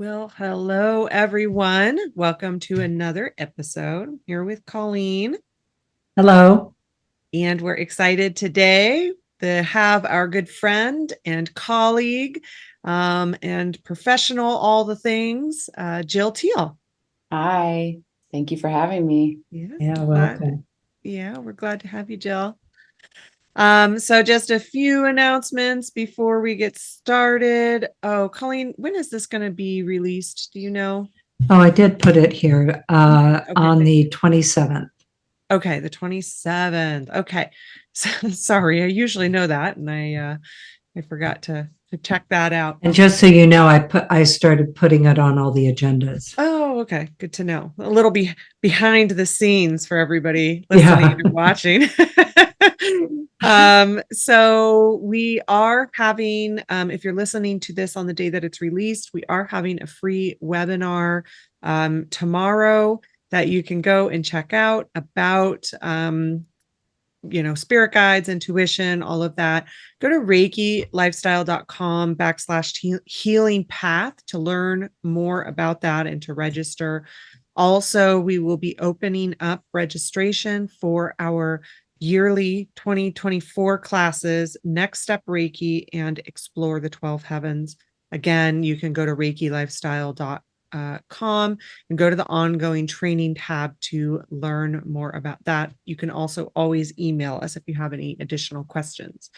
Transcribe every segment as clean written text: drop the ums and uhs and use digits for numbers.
Well, hello, everyone. Welcome to another episode here with Colleen. Hello. And we're excited today to have our good friend and colleague and professional, all the things, Jill Thiel. Hi, thank you for having me. Yeah, welcome. We're glad to have you, Jill. So just a few announcements before we get started. Oh, Colleen, when is this going to be released? Do you know? Oh, I did put it here on the 27th. Okay, the 27th. Okay. Sorry, I usually know that, and I forgot to check that out. And just so you know, I started putting it on all the agendas. Oh, okay. Good to know. A little behind the scenes for everybody listening and watching. So we are having, if you're listening to this on the day that it's released, we are having a free webinar tomorrow that you can go and check out about, spirit guides, intuition, all of that. Go to reikilifestyle.com/healing path to learn more about that and to register. Also, we will be opening up registration for our yearly 2024 classes, Next Step Reiki and Explore the 12 Heavens. Again, you can go to reikilifestyle.com and go to the ongoing training tab to learn more about that. You can also always email us if you have any additional questions.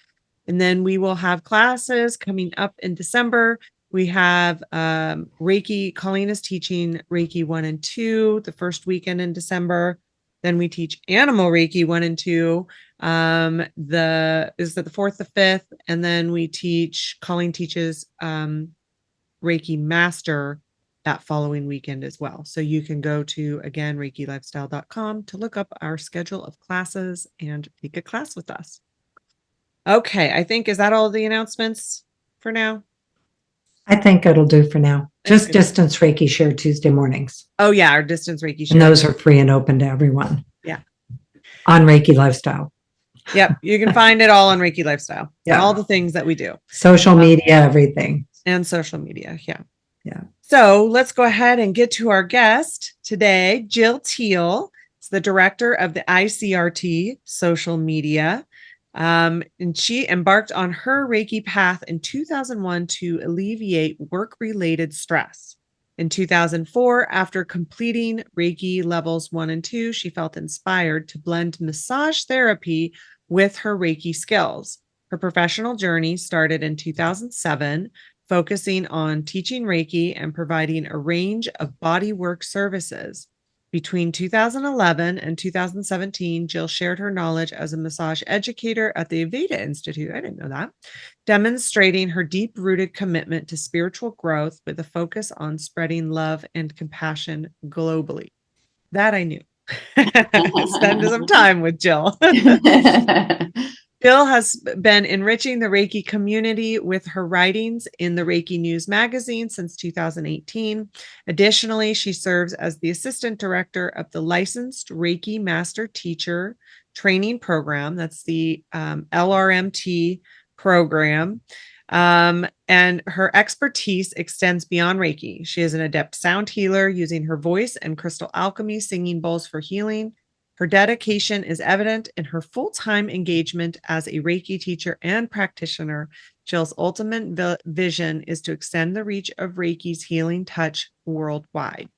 And then we will have classes coming up in December. We have Reiki. Colleen is teaching Reiki 1 and 2 the first weekend in December. Then we teach Animal Reiki 1 and 2. The 4th, the 5th, and then Colleen teaches Reiki Master that following weekend as well. So you can go to, again, reikilifestyle.com to look up our schedule of classes and take a class with us. Okay, is that all the announcements for now? I think it'll do for now. Just distance Reiki share Tuesday mornings. Oh yeah, our distance Reiki share. And those are free and open to everyone. Yeah. On Reiki Lifestyle. Yep, you can find it all on Reiki Lifestyle. Yeah. All the things that we do. Social media, everything. And social media, yeah. Yeah. So let's go ahead and get to our guest today. Jill Thiel is the director of the ICRT social media. And she embarked on her Reiki path in 2001 to alleviate work-related stress. In 2004, after completing Reiki levels 1 and 2, she felt inspired to blend massage therapy with her Reiki skills. Her professional journey started in 2007, focusing on teaching Reiki and providing a range of bodywork services. Between 2011 and 2017, Jill shared her knowledge as a massage educator at the Aveda Institute. I didn't know that. Demonstrating her deep-rooted commitment to spiritual growth with a focus on spreading love and compassion globally. That I knew. Spend some time with Jill. Jill has been enriching the Reiki community with her writings in the Reiki News magazine since 2018. Additionally, she serves as the assistant director of the Licensed Reiki Master Teacher Training Program. That's the LRMT program. And her expertise extends beyond Reiki. She is an adept sound healer using her voice and crystal alchemy, singing bowls for healing. Her dedication is evident in her full-time engagement as a Reiki teacher and practitioner. Jill's ultimate vision is to extend the reach of Reiki's healing touch worldwide.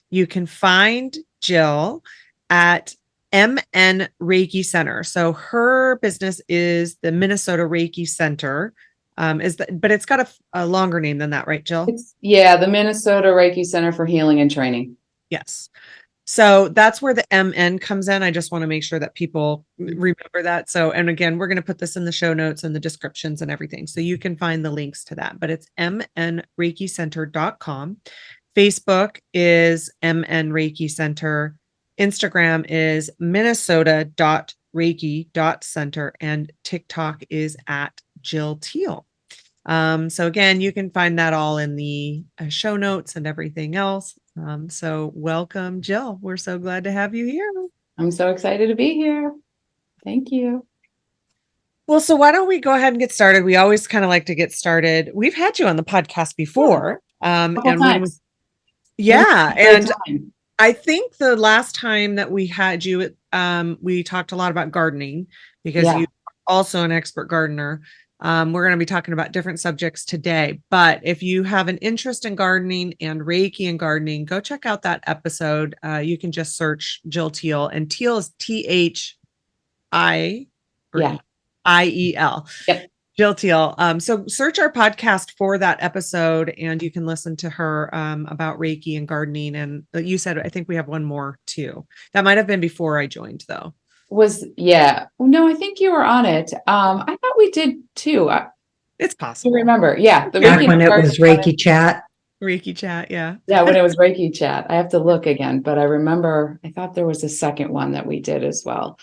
You can find Jill at MN Reiki Center. So her business is the Minnesota Reiki Center. But it's got a longer name than that, right, Jill? The Minnesota Reiki Center for Healing and Training. Yes. So that's where the MN comes in. I just want to make sure that people remember that. So, and again, we're going to put this in the show notes and the descriptions and everything. So you can find the links to that, but it's mnreikicenter.com. Facebook is MN Reiki Center. Instagram is minnesota.reiki.center, and TikTok is at Jill Thiel. So again, you can find that all in the show notes and everything else. So welcome, Jill. We're so glad to have you here. I'm so excited to be here. Thank you. Well, so why don't we go ahead and get started? We always kind of like to get started. We've had you on the podcast before. Couple Mm-hmm. times. Yeah. Great And time. I think the last time that we had you, we talked a lot about gardening because Yeah. you are also an expert gardener. We're going to be talking about different subjects today, but if you have an interest in gardening and Reiki and gardening, go check out that episode. You can just search Jill Thiel, and Thiel is THI or Yeah. IEL. Yep. Jill Thiel. So search our podcast for that episode and you can listen to her about Reiki and gardening. And you said, I think we have one more too. That might have been before I joined though. Yeah. No, I think you were on it. I thought we did too. I It's can possible. remember. Yeah. The Back Reiki when it part was is one Reiki chat. Reiki chat. Yeah. Yeah, when it was Reiki chat. I have to look again, but I remember I thought there was a second one that we did as well.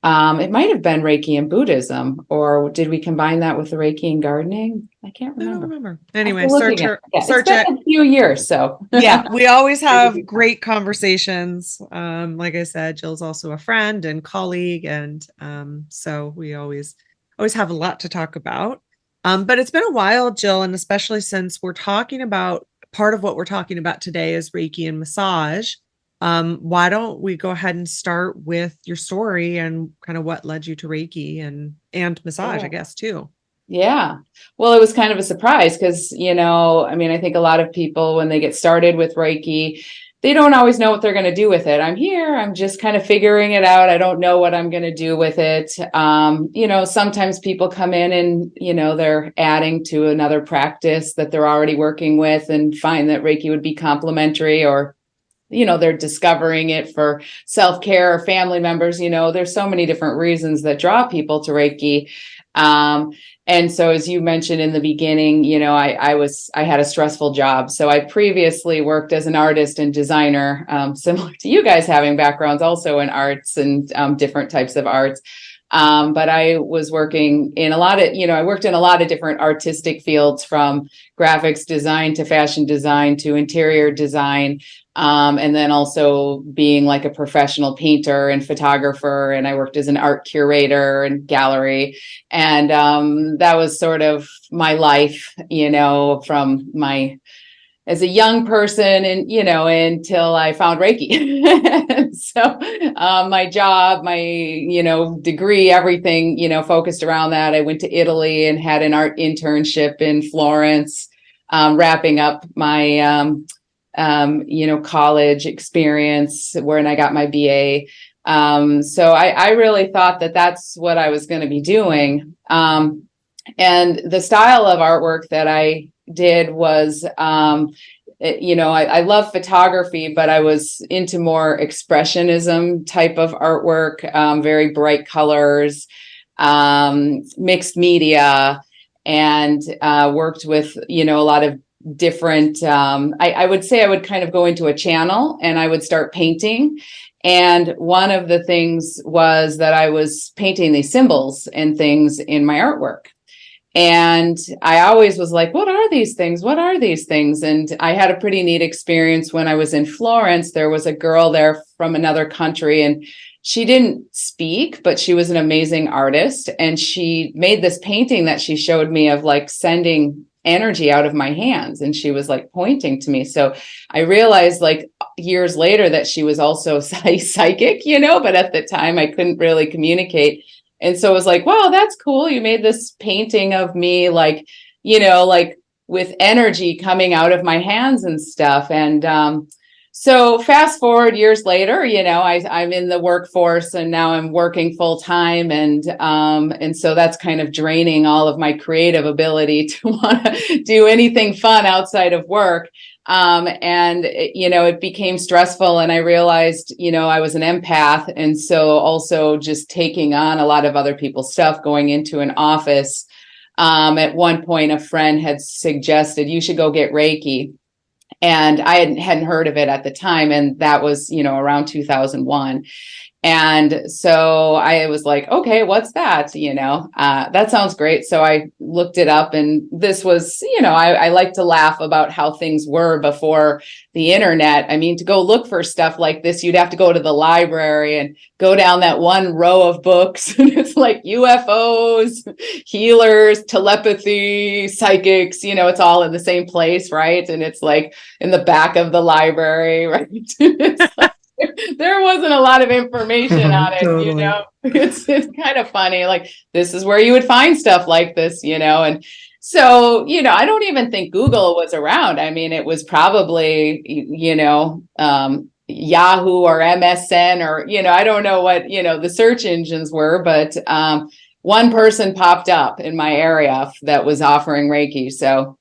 It might have been Reiki and Buddhism, or did we combine that with the Reiki and gardening? I can't I don't remember. remember. I have Anyway, to look search again. her, Yeah, search it's it. been a few years, so Yeah, we always have Reiki. great conversations. Like I said, Jill's also a friend and colleague, and so we always have a lot to talk about. But it's been a while, Jill, and especially since we're talking about part of what we're talking about today is Reiki and massage. Why don't we go ahead and start with your story and kind of what led you to Reiki and massage, I Sure. guess, too. Yeah. Well, it was kind of a surprise because, I mean, I think a lot of people, when they get started with Reiki, they don't always know what they're going to do with it. I'm here. I'm just kind of figuring it out. I don't know what I'm going to do with it. Sometimes people come in and, they're adding to another practice that they're already working with and find that Reiki would be complementary, or they're discovering it for self-care or family members. There's so many different reasons that draw people to Reiki. And so, as you mentioned in the beginning, I had a stressful job. So I previously worked as an artist and designer, similar to you guys having backgrounds also in arts and different types of arts. But I was working in I worked in a lot of different artistic fields, from graphics design to fashion design to interior design. And then also being like a professional painter and photographer. And I worked as an art curator and gallery. And that was sort of my life, from as a young person and, until I found Reiki. So my job, my, degree, everything, focused around that. I went to Italy and had an art internship in Florence, wrapping up my, college experience when I got my BA. So I really thought that that's what I was going to be doing. And the style of artwork that I did was, I love photography, but I was into more expressionism type of artwork, very bright colors, mixed media, and worked with, a lot of different, I would say I would kind of go into a channel and I would start painting. And one of the things was that I was painting these symbols and things in my artwork. And I always was like, what are these things? What are these things? And I had a pretty neat experience when I was in Florence. There was a girl there from another country, and she didn't speak, but she was an amazing artist. And she made this painting that she showed me of like sending energy out of my hands. And she was like pointing to me. So I realized like years later that she was also psychic, but at the time I couldn't really communicate. And so it was like, wow, that's cool. You made this painting of me, like, like with energy coming out of my hands and stuff. And so fast forward years later, I'm in the workforce and now I'm working full time. And so that's kind of draining all of my creative ability to want to do anything fun outside of work. It became stressful, and I realized, I was an empath. And so also just taking on a lot of other people's stuff, going into an office. At one point, a friend had suggested you should go get Reiki. And I hadn't heard of it at the time. And that was, around 2001. And so I was like, okay, what's that? That sounds great. So I looked it up, and this was, I like to laugh about how things were before the internet. I mean, to go look for stuff like this, you'd have to go to the library and go down that one row of books. And it's like UFOs, healers, telepathy, psychics, it's all in the same place, right? And it's like in the back of the library, right? It's like, there wasn't a lot of information on it, Totally. It's kind of funny. Like, this is where you would find stuff like this, and so, I don't even think Google was around. I mean, it was probably, Yahoo or MSN or, I don't know what, the search engines were, but one person popped up in my area that was offering Reiki. So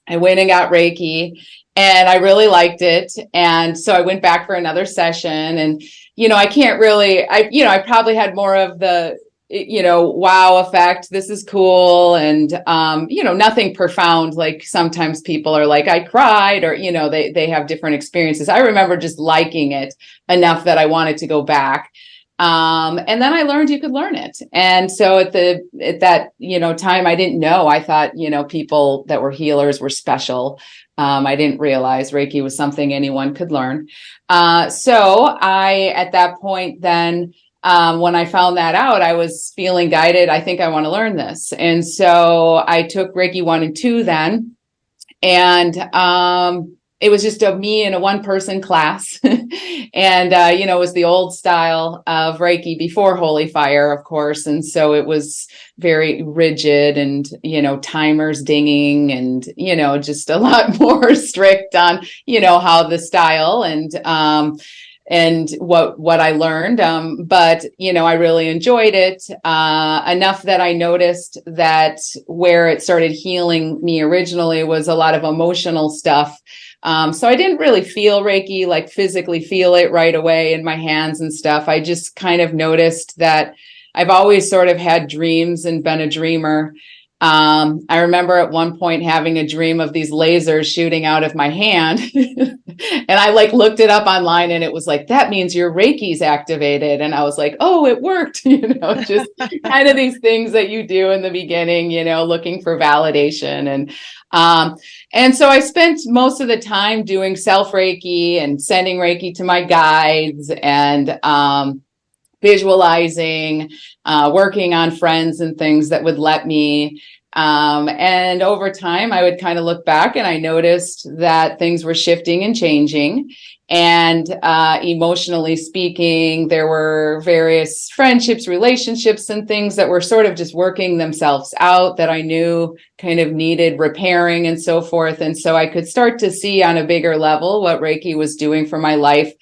I went and got Reiki, and I really liked it. And so I went back for another session, and, I can't really, I probably had more of the, wow effect. This is cool. And, nothing profound. Like sometimes people are like, I cried, or, they have different experiences. I remember just liking it enough that I wanted to go back. And then I learned you could learn it. And so at that, time, I didn't know. I thought, people that were healers were special. I didn't realize Reiki was something anyone could learn. So I, at that point, then, when I found that out, I was feeling guided. I think I want to learn this. And so I took Reiki 1 and 2 then. And, it was just me in a 1-person class. And, it was the old style of Reiki before Holy Fire, of course. And so it was very rigid and, timers dinging and, just a lot more strict on, how the style and what I learned. But, I really enjoyed it enough that I noticed that where it started healing me originally was a lot of emotional stuff. So I didn't really feel Reiki, like physically feel it right away in my hands and stuff. I just kind of noticed that I've always sort of had dreams and been a dreamer. I remember at one point having a dream of these lasers shooting out of my hand. And I looked it up online, and it was like, that means your Reiki's activated. And I was like, oh, it worked, just kind of these things that you do in the beginning, looking for validation. And so I spent most of the time doing self Reiki and sending Reiki to my guides and, visualizing, working on friends and things that would let me. And over time, I would kind of look back, and I noticed that things were shifting and changing. And emotionally speaking, there were various friendships, relationships, and things that were sort of just working themselves out that I knew kind of needed repairing and so forth. And so I could start to see on a bigger level what Reiki was doing for my life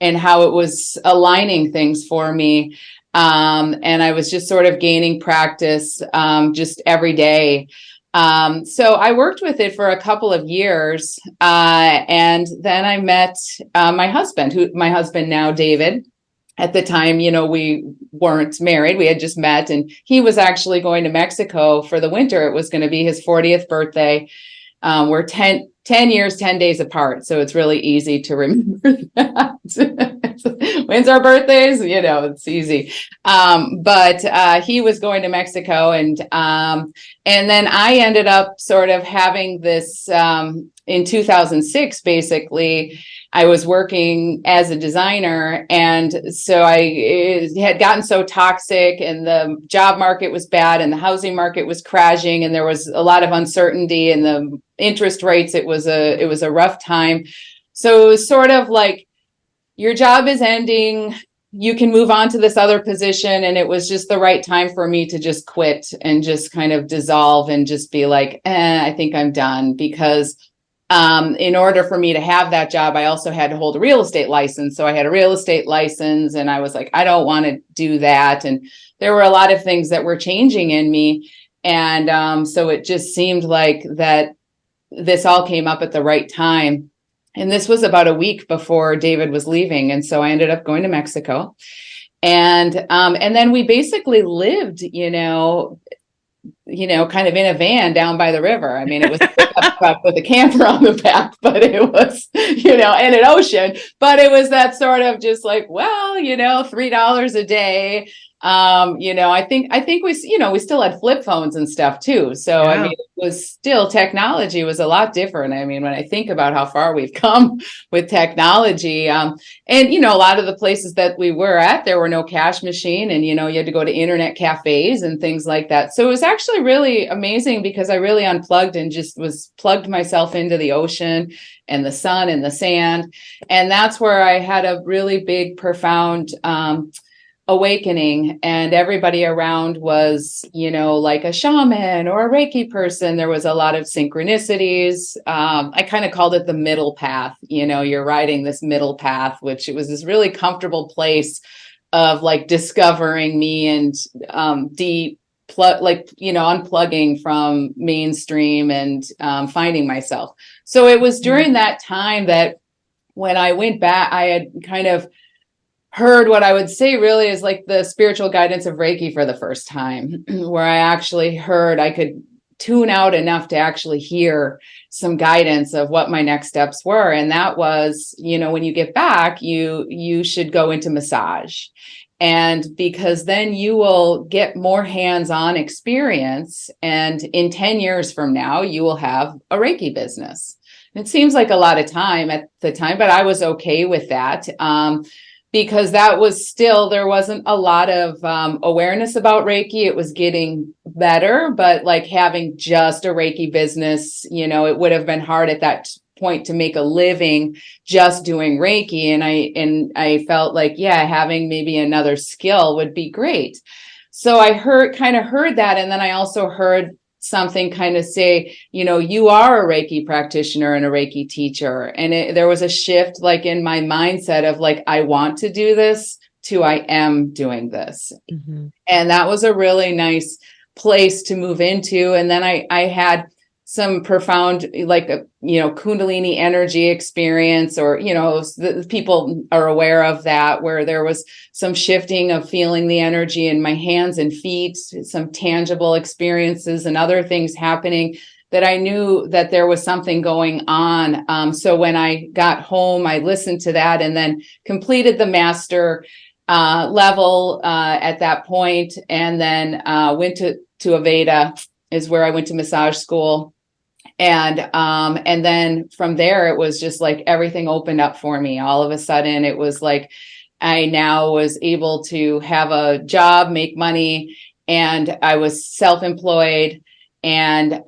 and how it was aligning things for me. And I was just sort of gaining practice just every day. So I worked with it for a couple of years. And then I met my husband now, David. At the time, we weren't married. We had just met, and he was actually going to Mexico for the winter. It was going to be his 40th birthday. We're 10 years, 10 days apart. So it's really easy to remember that. When's our birthdays? It's easy. But he was going to Mexico, and then I ended up sort of having this, in 2006, basically. I was working as a designer, and so it had gotten so toxic, and the job market was bad, and the housing market was crashing, and there was a lot of uncertainty, and the interest rates. It was a rough time. So it was sort of like, your job is ending, you can move on to this other position, and it was just the right time for me to just quit and just kind of dissolve and just be like, I think I'm done, because in order for me to have that job, I also had to hold a real estate license. So I had a real estate license, and I was like, I don't want to do that. And there were a lot of things that were changing in me. And so it just seemed like that this all came up at the right time. And this was about a week before David was leaving. And so I ended up going to Mexico. And then we basically lived, kind of in a van down by the river. I mean, it was a pickup truck with a camper on the back, but it was, and an ocean, but it was that sort of just like, well, $3 a day. I think we still had flip phones and stuff too. So, I Yeah. mean, it was still, technology was a lot different. I mean, when I think about how far we've come with technology, and, a lot of the places that we were at, there were no cash machine, and, you had to go to internet cafes and things like that. So it was actually really amazing because I really unplugged and just plugged myself into the ocean and the sun and the sand. And that's where I had a really big, profound, awakening, and everybody around was, like a shaman or a Reiki person. There was a lot of synchronicities. I kind of called it the middle path. You're riding this middle path, which it was this really comfortable place of like discovering me and unplugging from mainstream and finding myself. So it was during that time that when I went back, I had kind of heard what I would say really is like the spiritual guidance of Reiki for the first time, where I actually heard I could tune out enough to actually hear some guidance of what my next steps were. And that was, when you get back, you should go into massage. And because then you will get more hands-on experience. And in 10 years from now, you will have a Reiki business. And it seems like a lot of time at the time, but I was okay with that. Because that was still, there wasn't a lot of awareness about Reiki. It was getting better, but like having just a Reiki business, it would have been hard at that point to make a living just doing Reiki. And I felt like, having maybe another skill would be great. So I kind of heard that. And then I also heard something kind of say, you are a Reiki practitioner and a Reiki teacher. And there was a shift like in my mindset of like, I want to do this to I am doing this. Mm-hmm. And that was a really nice place to move into. And then I had some profound, like, Kundalini energy experience, or, the people are aware of that, where there was some shifting of feeling the energy in my hands and feet, some tangible experiences and other things happening that I knew that there was something going on. So when I got home, I listened to that and then completed the master level at that point, and then went to Aveda is where I went to massage school. And then from there, it was just like everything opened up for me. All of a sudden, it was like I now was able to have a job, make money, and I was self-employed, and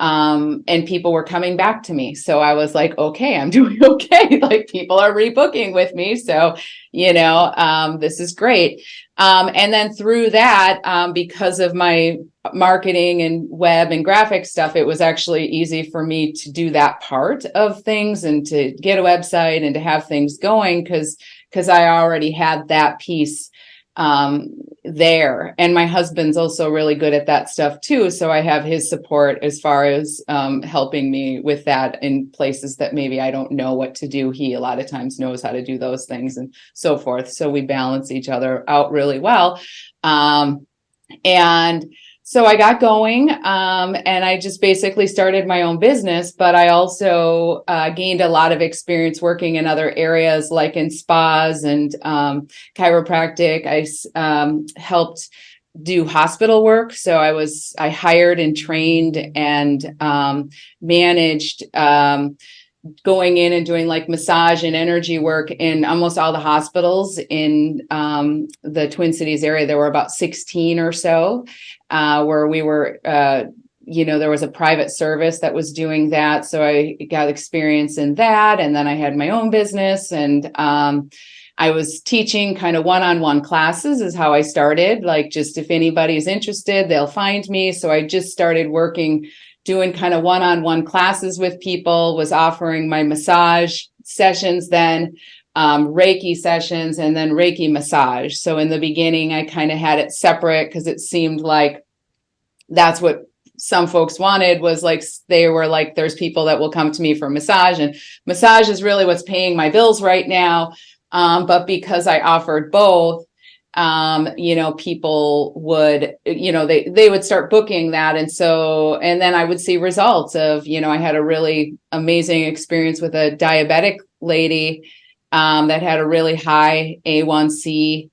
people were coming back to me. So I was like, okay, I'm doing okay. Like people are rebooking with me. So, this is great. And then through that, because of my marketing and web and graphic stuff, it was actually easy for me to do that part of things and to get a website and to have things going because I already had that piece there. And my husband's also really good at that stuff too. So I have his support as far as helping me with that in places that maybe I don't know what to do. He a lot of times knows how to do those things and so forth. So we balance each other out really well. And so I got going, and I just basically started my own business, but I also gained a lot of experience working in other areas like in spas and chiropractic. I helped do hospital work. So I hired and trained and managed going in and doing like massage and energy work in almost all the hospitals in the Twin Cities area. There were about 16 or so where we were, there was a private service that was doing that. So I got experience in that. And then I had my own business, and I was teaching kind of one-on-one classes is how I started. Like, just if anybody's interested, they'll find me. So I just started doing kind of one-on-one classes with people, was offering my massage sessions, then Reiki sessions, and then Reiki massage. So in the beginning, I kind of had it separate because it seemed like that's what some folks wanted, was like, they were like, there's people that will come to me for massage, and massage is really what's paying my bills right now. But because I offered both, people would, they would start booking that. And then I would see results of, I had a really amazing experience with a diabetic lady that had a really high A1C.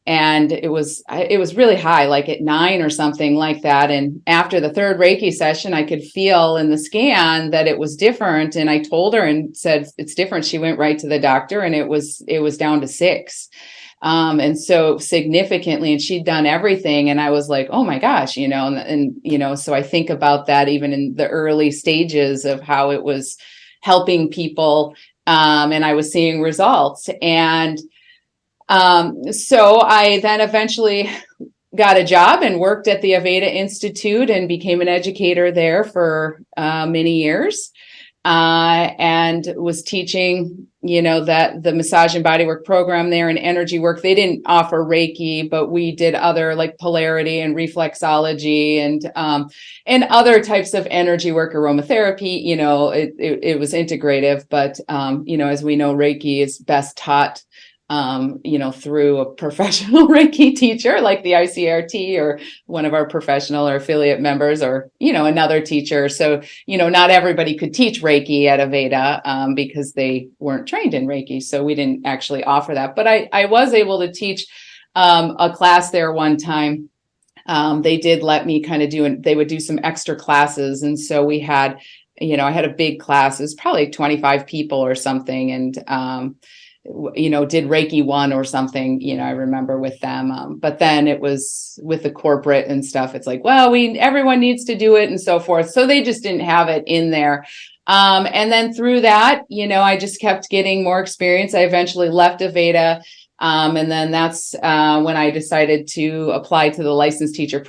And it was really high, like at 9 or something like that. And after the third Reiki session, I could feel in the scan that it was different. And I told her and said, it's different. She went right to the doctor and it was down to 6. And so significantly, and she'd done everything. And I was like, oh my gosh, so I think about that even in the early stages of how it was helping people. And I was seeing results. And so I then eventually got a job and worked at the Aveda Institute and became an educator there for many years. And was teaching, that the massage and bodywork program there and energy work. They didn't offer Reiki, but we did other like polarity and reflexology and other types of energy work, aromatherapy. It was integrative, but as we know, Reiki is best taught through a professional Reiki teacher like the ICRT or one of our professional or affiliate members or, another teacher. So, not everybody could teach Reiki at Aveda because they weren't trained in Reiki. So we didn't actually offer that. But I was able to teach a class there one time. They did let me kind of they would do some extra classes. And so we had, I had a big class. It was probably 25 people or something. And, did Reiki 1 or something, I remember with them. But then it was with the corporate and stuff. It's like, well, everyone needs to do it and so forth. So they just didn't have it in there. And then through that, I just kept getting more experience. I eventually left Aveda. And then that's when I decided to apply to the licensed teacher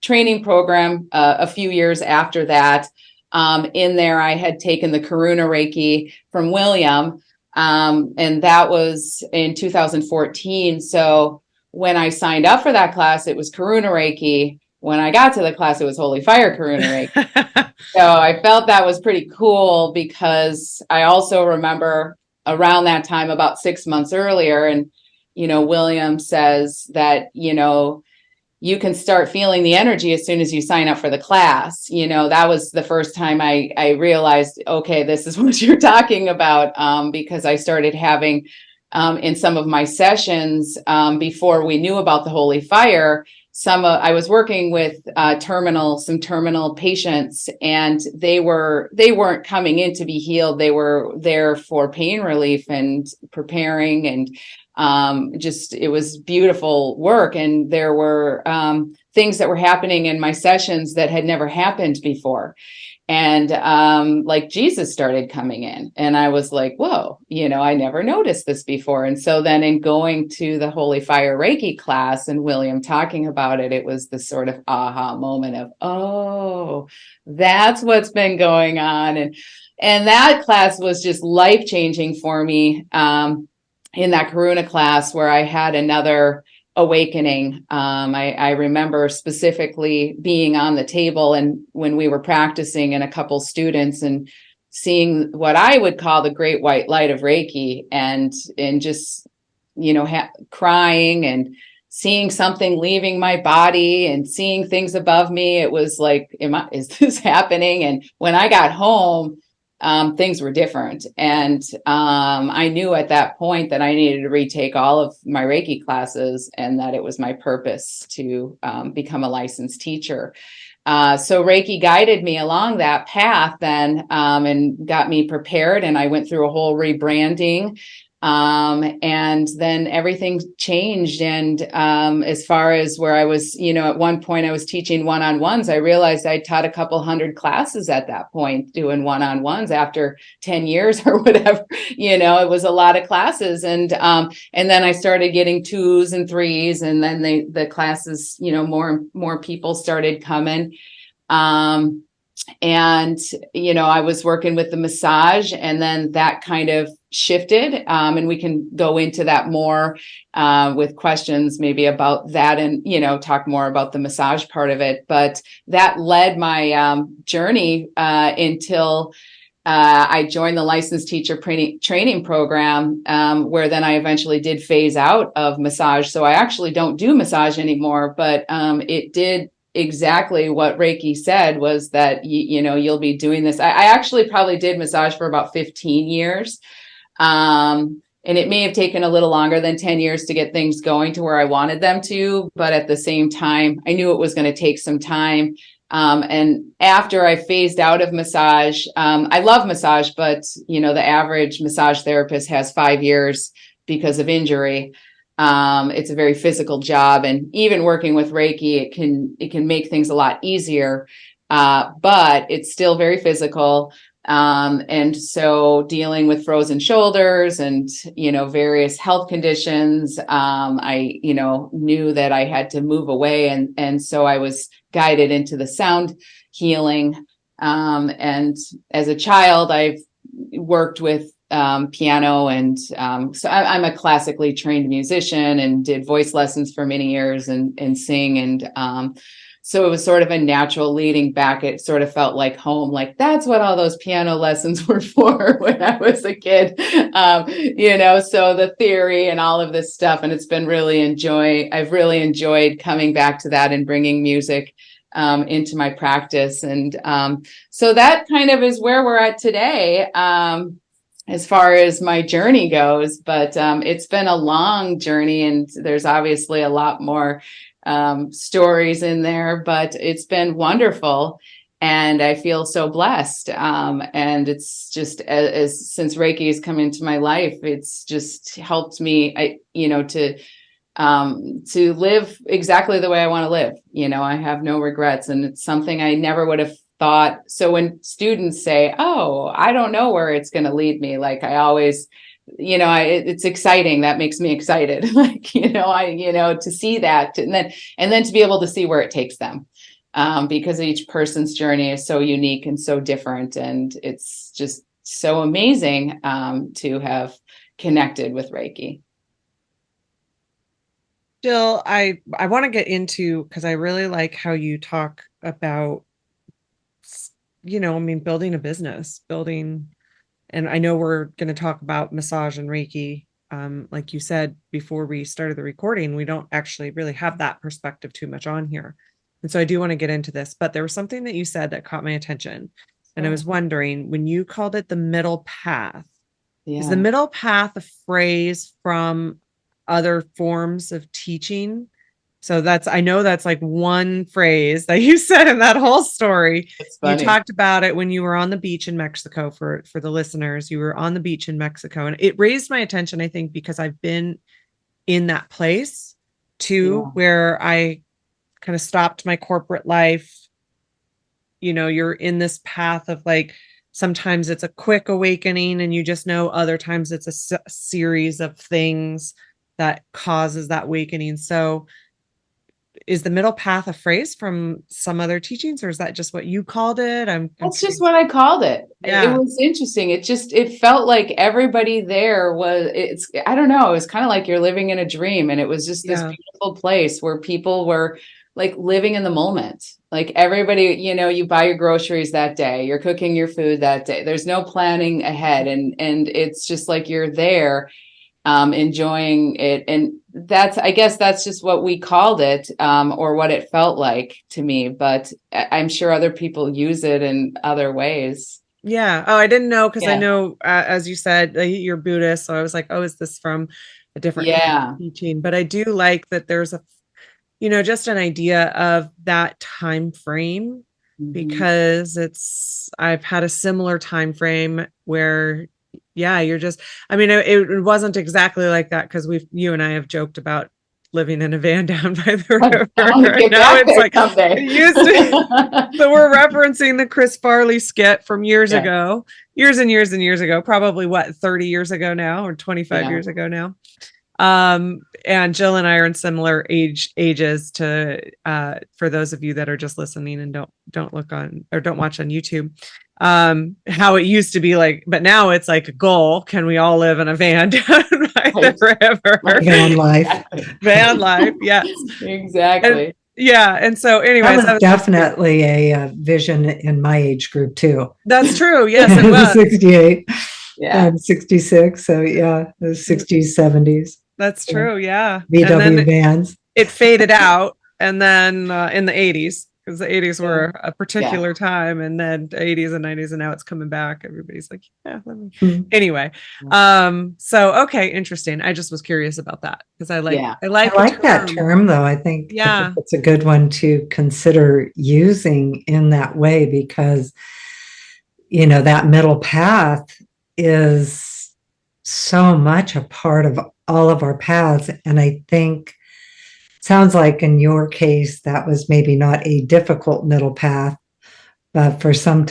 training program a few years after that. In there, I had taken the Karuna Reiki from William. And that was in 2014. So when I signed up for that class, it was Karuna Reiki. When I got to the class, it was Holy Fire Karuna Reiki. So I felt that was pretty cool because I also remember around that time, about 6 months earlier, and, William says that, you can start feeling the energy as soon as you sign up for the class. That was the first time I realized, okay, this is what you're talking about, because I started having in some of my sessions before we knew about the Holy Fire. I was working with some terminal patients, and they weren't coming in to be healed. They were there for pain relief and preparing, and it was beautiful work. And there were things that were happening in my sessions that had never happened before. And like Jesus started coming in, and I was like, whoa, I never noticed this before. And so then in going to the Holy Fire Reiki class and William talking about it, it was this sort of aha moment of, oh, that's what's been going on. And that class was just life-changing for me. In that Karuna class where I had another awakening. I remember specifically being on the table and when we were practicing and a couple students and seeing what I would call the great white light of Reiki and just, crying and seeing something leaving my body and seeing things above me. It was like, is this happening? And when I got home, things were different. And I knew at that point that I needed to retake all of my Reiki classes and that it was my purpose to become a licensed teacher. So Reiki guided me along that path then and got me prepared. And I went through a whole rebranding. And then everything changed. And as far as where I was, at one point I was teaching one-on-ones, I realized I taught a couple hundred classes at that point doing one-on-ones after 10 years or whatever, it was a lot of classes. And then I started getting 2s and 3s, and then the classes, more people started coming. And, I was working with the massage, and then that kind of shifted. And we can go into that more with questions maybe about that and, talk more about the massage part of it. But that led my journey until I joined the licensed teacher training program, where then I eventually did phase out of massage. So I actually don't do massage anymore, but it did exactly what Reiki said, was that, you'll be doing this. I actually probably did massage for about 15 years. And it may have taken a little longer than 10 years to get things going to where I wanted them to. But at the same time, I knew it was going to take some time. And after I phased out of massage, I love massage, but the average massage therapist has 5 years because of injury. It's a very physical job, and even working with Reiki, it can make things a lot easier. But it's still very physical. And so dealing with frozen shoulders and, various health conditions, I, knew that I had to move away. And so I was guided into the sound healing. And as a child, I've worked with piano, and so I'm a classically trained musician and did voice lessons for many years and sing. And so it was sort of a natural leading back. It sort of felt like home, like that's what all those piano lessons were for when I was a kid, so the theory and all of this stuff. And it's been I've really enjoyed coming back to that and bringing music into my practice. And so that kind of is where we're at today, as far as my journey goes. But it's been a long journey, and there's obviously a lot more stories in there, but it's been wonderful. And I feel so blessed. And it's just as since Reiki has come into my life, it's just helped me, to live exactly the way I want to live. I have no regrets, and it's something I never would have thought. So when students say, "Oh, I don't know where it's going to lead me," like I always, it's exciting. That makes me excited. To see that, and then to be able to see where it takes them, because each person's journey is so unique and so different. And it's just so amazing, to have connected with Reiki. Jill, I want to get into, because I really like how you talk about, building a business, and I know we're going to talk about massage and Reiki. Like you said before we started the recording, we don't actually really have that perspective too much on here. And so I do want to get into this, but there was something that you said that caught my attention. And I was wondering, when you called it the middle path, is the middle path a phrase from other forms of teaching? So I know that's like one phrase that you said in that whole story. You talked about it when you were on the beach in Mexico. For the listeners, you were on the beach in Mexico, and it raised my attention, I think, because I've been in that place too, where I kind of stopped my corporate life. You're in this path of like, sometimes it's a quick awakening and you just know, other times it's a series of things that causes that awakening. So is the middle path a phrase from some other teachings, or is that just what you called it? That's just what I called it. Yeah. It was interesting. It felt like everybody there I don't know. It was kind of like you're living in a dream, and it was just this beautiful place where people were like living in the moment. Like everybody, you buy your groceries that day, you're cooking your food that day. There's no planning ahead. And it's just like you're there, enjoying it. And I guess that's just what we called it, or what it felt like to me. But I'm sure other people use it in other ways. Yeah. Oh, I didn't know, because I know, as you said, you're Buddhist. So I was like, oh, is this from a different teaching? But I do like that there's just an idea of that time frame, because I've had a similar time frame where, you're just, it wasn't exactly like that, because you and I have joked about living in a van down by the river. Now it's like it used to. So we're referencing the Chris Farley skit from years ago, years and years and years ago, probably 30 years ago now, or 25 years ago now. And Jill and I are in similar ages to, for those of you that are just listening and don't look on, or don't watch on YouTube, how it used to be like, but now it's like a goal. Can we all live in a van down by the river? Van life. Van life. Yes, exactly. Yeah. And so That anyways, was I was definitely a vision in my age group too. that's true. Yes, it was. 68 Yeah. and 66. So yeah, the 60s, 70s, That's true. Yeah. And then VW vans. it faded out. And then in the 80s, because the 80s Yeah. were a particular time, and then the 80s and 90s, and now it's coming back. Everybody's like, yeah, let me. Anyway, so okay, interesting. I just was curious about that because I like Yeah. I I like like the that term. term though. I think Yeah. it's a good one to consider using in that way because, that middle path is so much a part of all of our paths. And I think sounds like in your case, that was maybe not a difficult middle path, but for some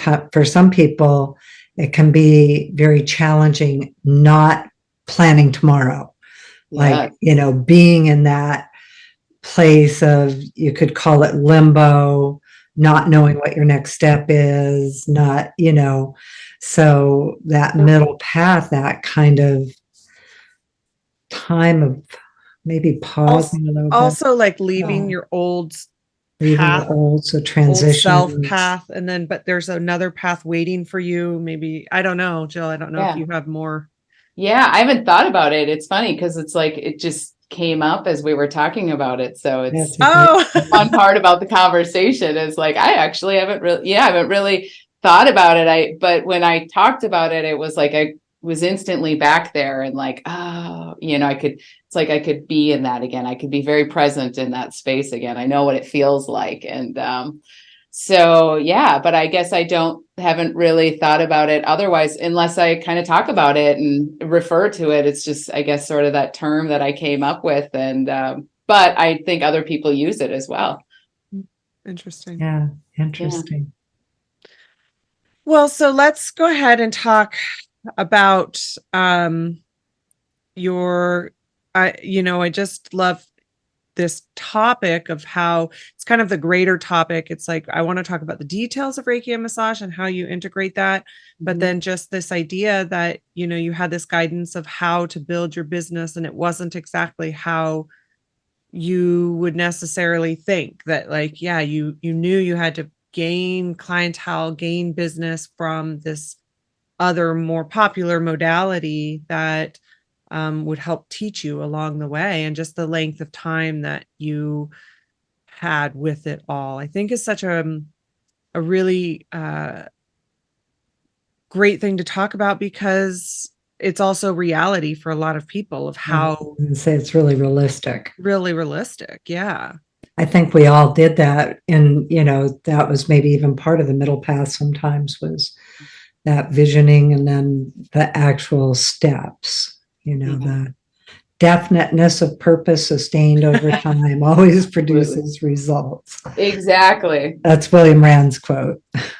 people, it can be very challenging not planning tomorrow. Yeah. Like, being in that place of, you could call it limbo, not knowing what your next step is, so that middle path, that kind of time of maybe pausing a little bit, Also like leaving Yeah. your old leaving path, the old, so old transition. self path, and then but there's another path waiting for you. Maybe I don't know, Jill. I don't know if Yeah. you have more. Yeah. I haven't thought about it. It's funny because it's like it just came up as we were talking about it. So it's That's a great- the fun part about the conversation is like I actually haven't really thought about it. But when I talked about it, it was like I was instantly back there and like, oh, it's like I could be in that again. I could be very present in that space again. I know what it feels like. And so yeah, but I guess I haven't really thought about it otherwise, unless I kind of talk about it and refer to it. It's just, I guess, sort of that term that I came up with. And, but I think other people use it as well. Interesting. Yeah, interesting. Well, so let's go ahead and talk about your I just love this topic of how it's kind of the greater topic. It's like I want to talk about the details of Reiki and massage and how you integrate that, but then just this idea that you had this guidance of how to build your business, and it wasn't exactly how you would necessarily think that, like, yeah, you knew you had to gain clientele, gain business from this other more popular modality that would help teach you along the way, and just the length of time that you had with it all, I think is such a really great thing to talk about, because it's also reality for a lot of people of how And say it's really realistic. really realistic. Yeah. I think we all did that. And, that was maybe even part of the middle path sometimes, was that visioning and then the actual steps, the definiteness of purpose sustained over time always produces results. Exactly. That's William Rand's quote. I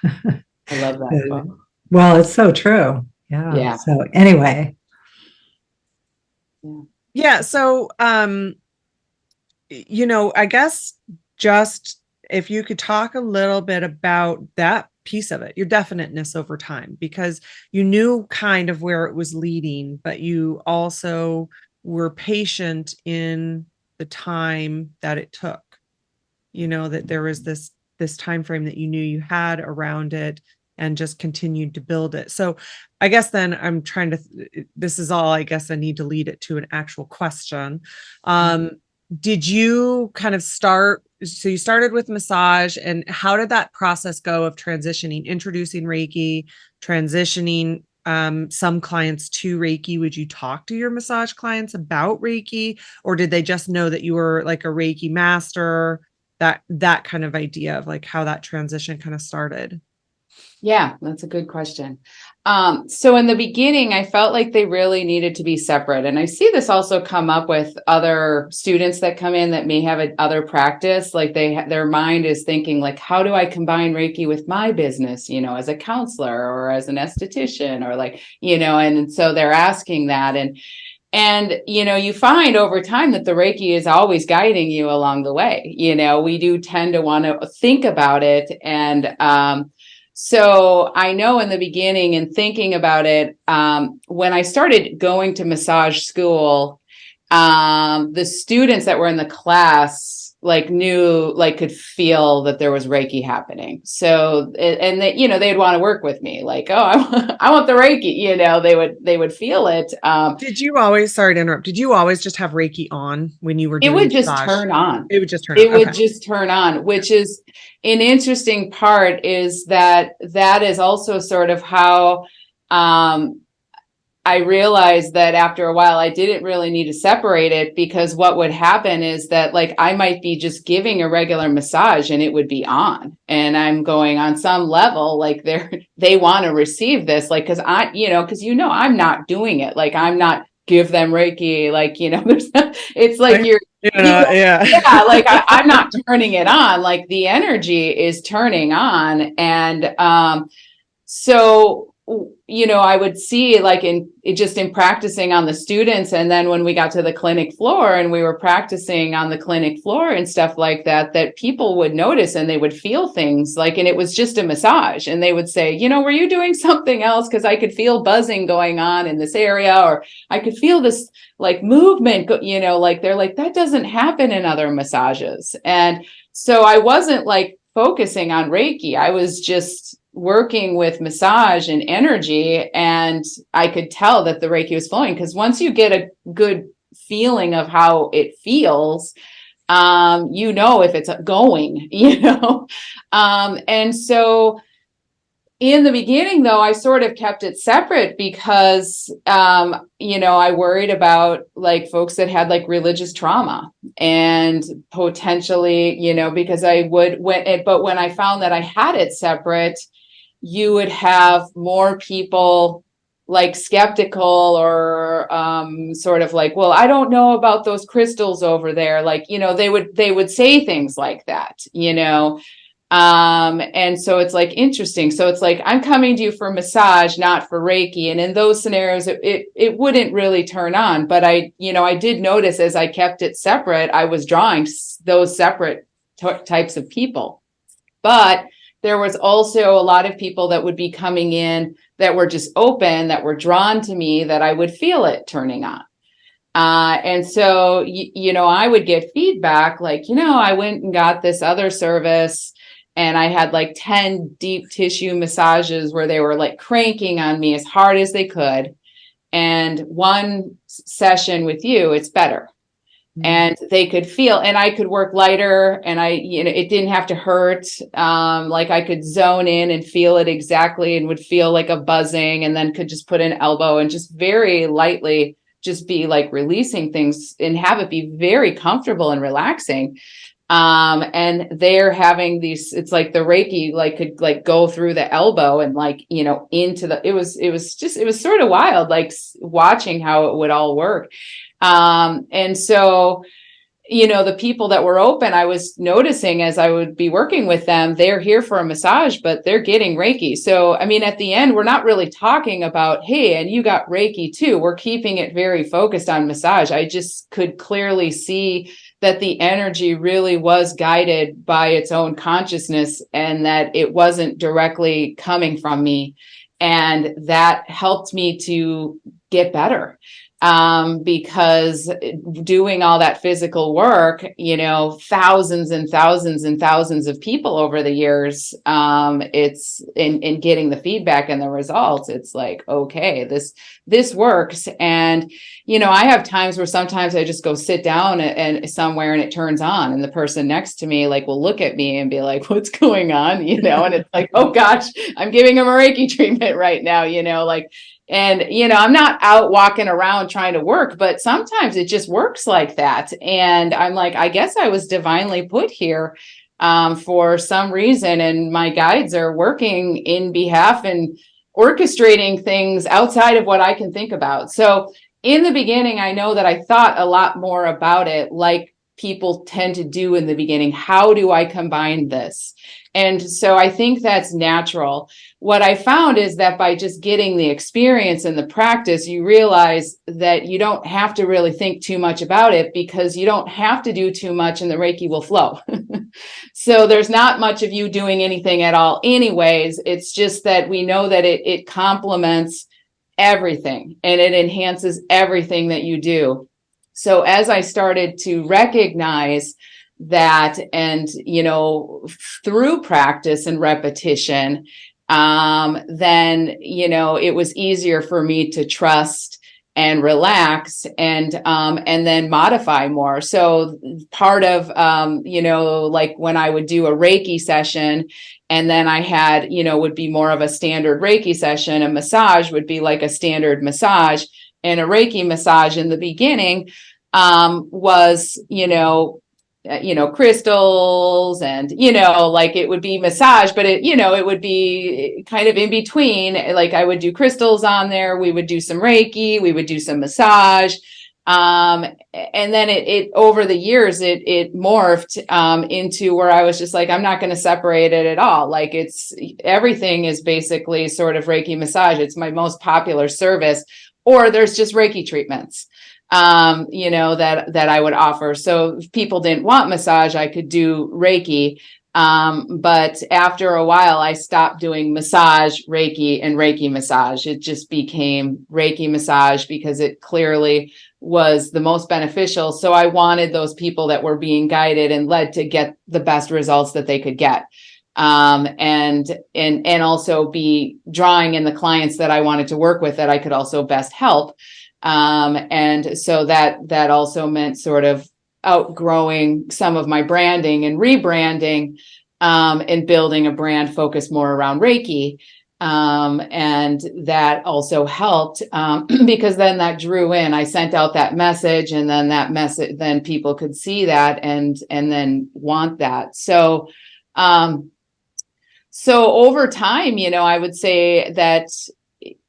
love that quote. Well, it's so true. Yeah. Yeah. So anyway. Yeah. So, I guess just if you could talk a little bit about that piece of it, your definiteness over time, because you knew kind of where it was leading, but you also were patient in the time that it took, that there was this time frame that you knew you had around it, and just continued to build it. So I guess then I'm trying to, this is all, I guess I need to lead it to an actual question. Did you kind of so you started with massage, and how did that process go of transitioning, introducing Reiki, transitioning some clients to Reiki? Would you talk to your massage clients about Reiki, or did they just know that you were like a Reiki master? That kind of idea of like how that transition kind of started. Yeah, that's a good question. So in the beginning, I felt like they really needed to be separate. And I see this also come up with other students that come in that may have other practice. Like their mind is thinking like, how do I combine Reiki with my business, as a counselor or as an esthetician, or like, and so they're asking that. And, you find over time that the Reiki is always guiding you along the way. We do tend to want to think about it. And, so I know in the beginning and thinking about it, when I started going to massage school, the students that were in the class like knew, like could feel that there was Reiki happening. So, and they, they'd want to work with me, like, oh, I want the Reiki, they would feel it. Did you always, sorry to interrupt, did you always just have Reiki on when you were It doing would just massage? turn on. It would just turn It on. would Okay. just turn on, which is an interesting part, is that is also sort of how, I realized that after a while, I didn't really need to separate it, because what would happen is that, like, I might be just giving a regular massage and it would be on, and I'm going, on some level, like they want to receive this, like, cause I'm not doing it. Like, I'm not give them Reiki, like, it's like Yeah. yeah, like I'm not turning it on, like the energy is turning on. And, so, I would see, like, in practicing on the students. And then when we got to the clinic floor and we were practicing on the clinic floor and stuff like that, that people would notice and they would feel things, like, and it was just a massage, and they would say, were you doing something else? Cause I could feel buzzing going on in this area, or I could feel this like movement, like, they're like, that doesn't happen in other massages. And so I wasn't like focusing on Reiki. I was just working with massage and energy, and I could tell that the Reiki was flowing, because once you get a good feeling of how it feels, if it's going, and so in the beginning, though, I sort of kept it separate because, I worried about, like, folks that had like religious trauma, and potentially, because but when I found that I had it separate, you would have more people like skeptical, or sort of like, well, I don't know about those crystals over there. Like, they would say things like that, and so it's like interesting. So it's like, I'm coming to you for massage, not for Reiki. And in those scenarios, it wouldn't really turn on. But I did notice, as I kept it separate, I was drawing those separate types of people. But there was also a lot of people that would be coming in that were just open, that were drawn to me, that I would feel it turning on. And so, I would get feedback like, I went and got this other service, and I had like 10 deep tissue massages where they were like cranking on me as hard as they could. And one session with you, it's better. And they could feel, and I could work lighter, and it didn't have to hurt. Like, I could zone in and feel it exactly, and would feel like a buzzing, and then could just put an elbow and just very lightly just be like releasing things and have it be very comfortable and relaxing. And they're having these, it's like the Reiki, like, could like go through the elbow and like, into it was sort of wild, like watching how it would all work. And so, the people that were open, I was noticing as I would be working with them, they're here for a massage, but they're getting Reiki. So, I mean, at the end, we're not really talking about, hey, and you got Reiki too. We're keeping it very focused on massage. I just could clearly see that the energy really was guided by its own consciousness, and that it wasn't directly coming from me. And that helped me to get better. Because doing all that physical work, thousands and thousands and thousands of people over the years, it's in getting the feedback and the results, it's like, okay, this works. And, I have times where sometimes I just go sit down and somewhere and it turns on, and the person next to me, like, will look at me and be like, what's going on? And it's like, oh gosh, I'm giving him a Reiki treatment right now, like. And, I'm not out walking around trying to work, but sometimes it just works like that. And I'm like, I guess I was divinely put here for some reason. And my guides are working in behalf and orchestrating things outside of what I can think about. So in the beginning, I know that I thought a lot more about it, like people tend to do in the beginning. How do I combine this? And so I think that's natural. What I found is that by just getting the experience and the practice, you realize that you don't have to really think too much about it, because you don't have to do too much and the Reiki will flow. So there's not much of you doing anything at all anyways. It's just that we know that it complements everything, and it enhances everything that you do. So as I started to recognize that, and, through practice and repetition, then, it was easier for me to trust and relax and then modify more. So part of, like when I would do a Reiki session, and then I had, would be more of a standard Reiki session, a massage would be like a standard massage, and a Reiki massage in the beginning was, crystals and, like it would be massage, but it would be kind of in between. Like I would do crystals on there. We would do some Reiki, we would do some massage. And then it over the years, it morphed, into where I was just like, I'm not going to separate it at all. Like everything is basically sort of Reiki massage. It's my most popular service, or there's just Reiki treatments. That I would offer. So if people didn't want massage, I could do Reiki. But after a while, I stopped doing massage, Reiki, and Reiki massage. It just became Reiki massage because it clearly was the most beneficial. So I wanted those people that were being guided and led to get the best results that they could get. And also be drawing in the clients that I wanted to work with that I could also best help. And so that also meant sort of outgrowing some of my branding and rebranding, and building a brand focused more around Reiki. And that also helped, because then that drew in, I sent out that message, and then that message, then people could see that and then want that. So over time, I would say that,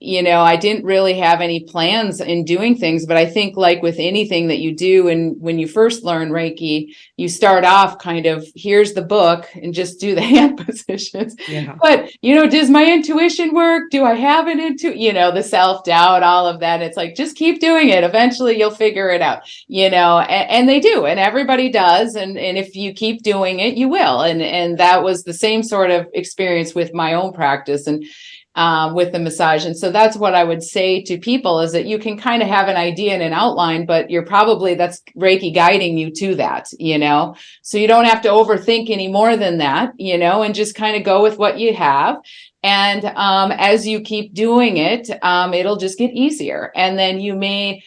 I didn't really have any plans in doing things, but I think like with anything that you do, and when you first learn Reiki, you start off kind of, here's the book and just do the hand positions. Yeah. But, does my intuition work? Do I have an the self-doubt, all of that. It's like, just keep doing it. Eventually you'll figure it out, and they do, and everybody does. And if you keep doing it, you will. And that was the same sort of experience with my own practice and with the massage. And so that's what I would say to people, is that you can kind of have an idea and an outline, but that's Reiki guiding you to that, so you don't have to overthink any more than that, and just kind of go with what you have. And as you keep doing it, it'll just get easier. And then you may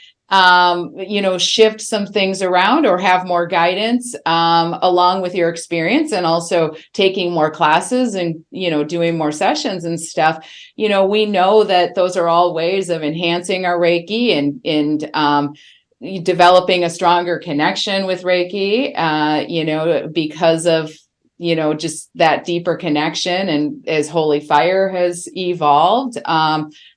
shift some things around or have more guidance along with your experience, and also taking more classes and, doing more sessions and stuff. We know that those are all ways of enhancing our Reiki and developing a stronger connection with Reiki, because of, just that deeper connection. And as Holy Fire has evolved,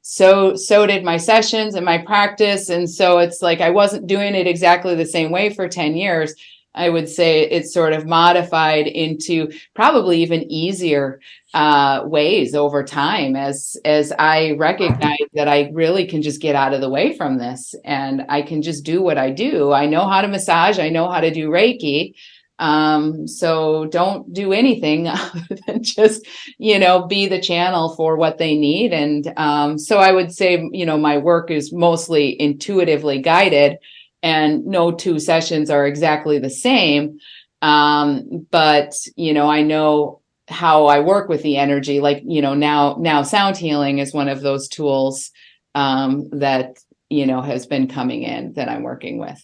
so did my sessions and my practice. And so it's like, I wasn't doing it exactly the same way for 10 years. I would say it's sort of modified into probably even easier ways over time, as I recognize that I really can just get out of the way from this, and I can just do what I do. I know how to massage. I know how to do Reiki. So don't do anything other than just, be the channel for what they need. And, so I would say, my work is mostly intuitively guided, and no two sessions are exactly the same. But, I know how I work with the energy, like, now sound healing is one of those tools, that, has been coming in that I'm working with.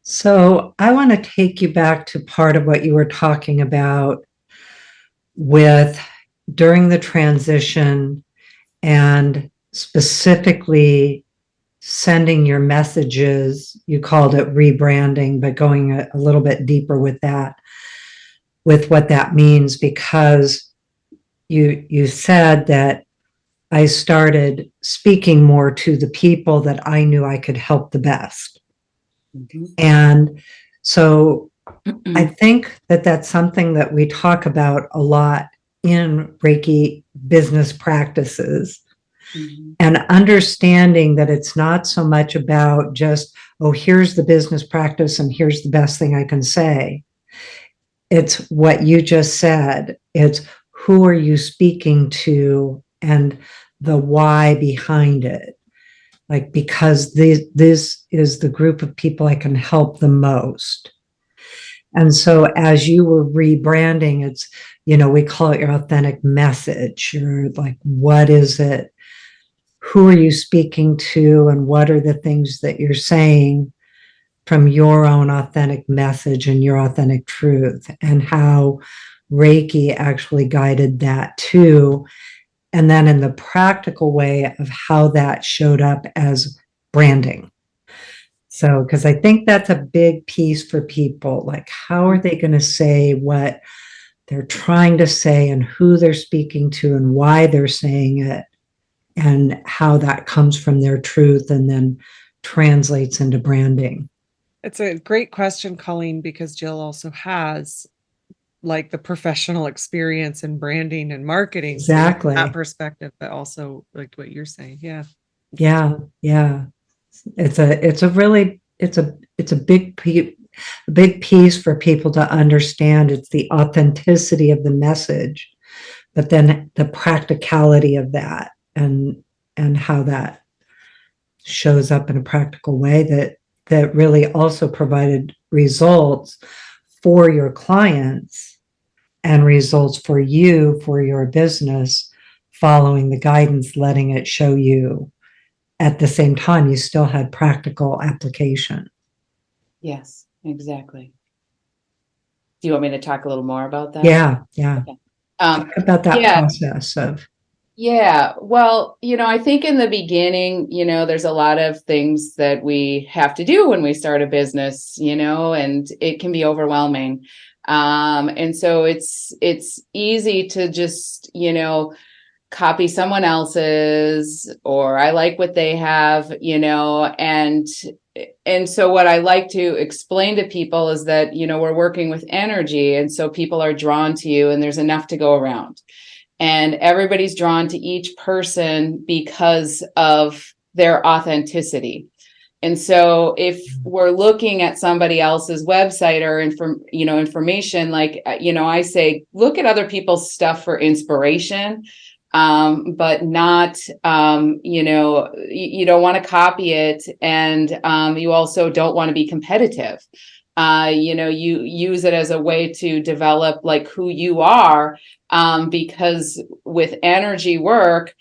So I want to take you back to part of what you were talking about with during the transition, and specifically sending your messages. You called it rebranding, but going a little bit deeper with that, with what that means, because you said that I started speaking more to the people that I knew I could help the best. Mm-hmm. And so I think that that's something that we talk about a lot in Reiki business practices. Mm-hmm. And understanding that it's not so much about just, oh, here's the business practice and here's the best thing I can say. It's what you just said. It's who are you speaking to and the why behind it. Like, because this is the group of people I can help the most. And so as you were rebranding, it's, we call it your authentic message. You're like, what is it? Who are you speaking to? And what are the things that you're saying from your own authentic message and your authentic truth, and how Reiki actually guided that too. And then in the practical way of how that showed up as branding. So, because I think that's a big piece for people. Like, how are they going to say what they're trying to say and who they're speaking to and why they're saying it, and how that comes from their truth and then translates into branding? It's a great question, Colleen, because Jill also has like the professional experience in branding and marketing. So Exactly. that perspective, but also like what you're saying. Yeah. Yeah. It's a big piece for people to understand. It's the authenticity of the message, but then the practicality of that, and how that shows up in a practical way that really also provided results for your clients and results for you, for your business, following the guidance, letting it show you. At the same time, you still had practical application. Yes, exactly. Do you want me to talk a little more about that? Yeah. Okay. Talk about that process of. Yeah. Well, I think in the beginning, there's a lot of things that we have to do when we start a business, and it can be overwhelming. And so it's easy to just, copy someone else's, or I like what they have, and so what I like to explain to people is that, we're working with energy. And so people are drawn to you, and there's enough to go around. And everybody's drawn to each person because of their authenticity. And so if we're looking at somebody else's website or information, like, I say, look at other people's stuff for inspiration, but not, you don't want to copy it. And you also don't want to be competitive. You use it as a way to develop like who you are, because with energy work,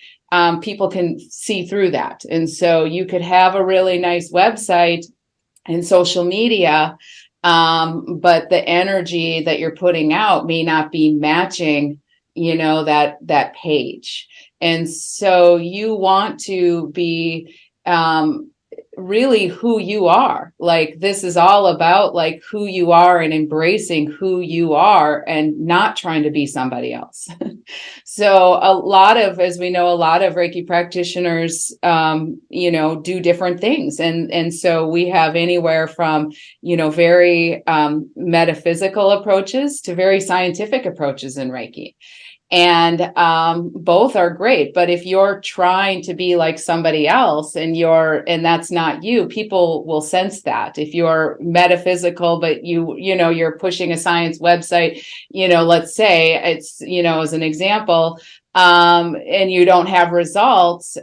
people can see through that. And so you could have a really nice website and social media, but the energy that you're putting out may not be matching, that page. And so you want to be, really who you are. Like, this is all about like who you are and embracing who you are and not trying to be somebody else. So as we know, a lot of Reiki practitioners, do different things. And so we have anywhere from, very metaphysical approaches to very scientific approaches in Reiki. And both are great. But if you're trying to be like somebody else and that's not you, people will sense that. If you're metaphysical, but you're pushing a science website, let's say it's, as an example, and you don't have results,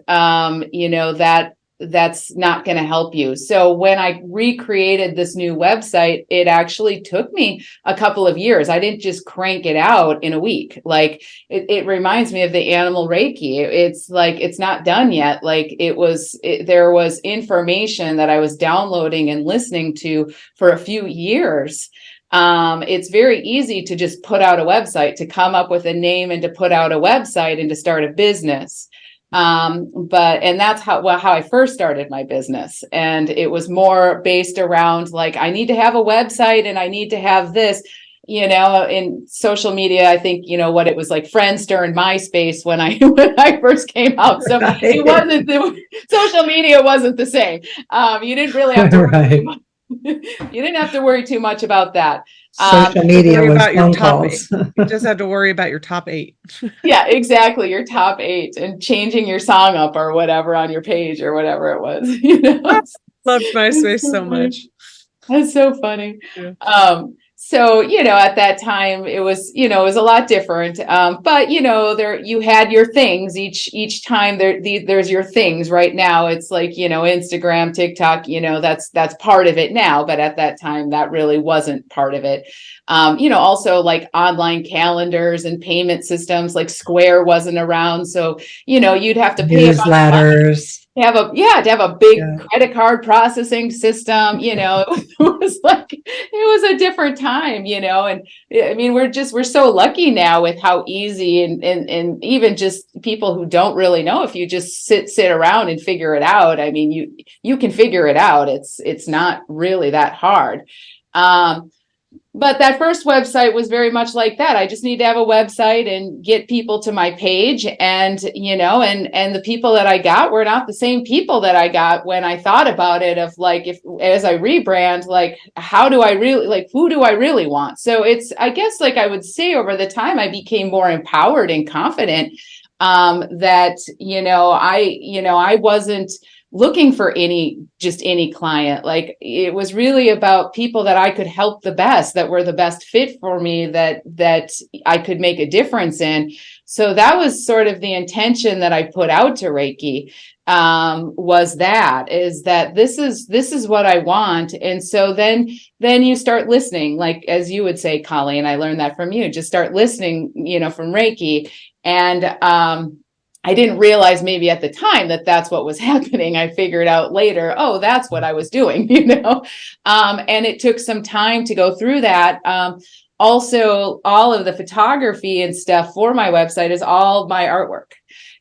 that's not going to help you. So when I recreated this new website, it actually took me a couple of years. I didn't just crank it out in a week. Like it reminds me of the animal Reiki. It's like, it's not done yet. Like there was information that I was downloading and listening to for a few years. It's very easy to just put out a website, to come up with a name and to put out a website and to start a business. And that's how I first started my business. And it was more based around like, I need to have a website and I need to have this, in social media. I think, what it was like Friendster and MySpace when I first came out. So right. It wasn't social media wasn't the same. You didn't really have to worry you didn't have to worry too much about that. Social media was about your top 8. You just had to worry about your top 8. Yeah, exactly. Your top 8 and changing your song up or whatever on your page or whatever it was. Loved MySpace so much. That's so funny. Yeah. So, at that time it was, it was a lot different. But there you had your things each time there's your things. Right now it's like, Instagram, TikTok, that's part of it now. But at that time that really wasn't part of it. Also like online calendars and payment systems, like Square wasn't around. So, you'd have to pay a bunch of money Newsletters. to have a big Yeah. credit card processing system. It was like, it was a different time, and I mean, we're so lucky now with how easy and even just people who don't really know, if you just sit around and figure it out. I mean, you can figure it out. It's not really that hard. But that first website was very much like that. I just need to have a website and get people to my page. And, and the people that I got were not the same people that I got when I thought about it, of like, if as I rebrand, like, how do I really, like, who do I really want? So I guess, like I would say, over the time, I became more empowered and confident, that, I wasn't looking for any client. Like, it was really about people that I could help the best, that were the best fit for me, that I could make a difference in. So that was sort of the intention that I put out to Reiki, was that this is what I want. And so then you start listening, like, as you would say, Colleen, I learned that from you, just start listening, from Reiki. And, I didn't realize maybe at the time that that's what was happening. I figured out later, oh, that's what I was doing, and it took some time to go through that. Also, all of the photography and stuff for my website is all my artwork.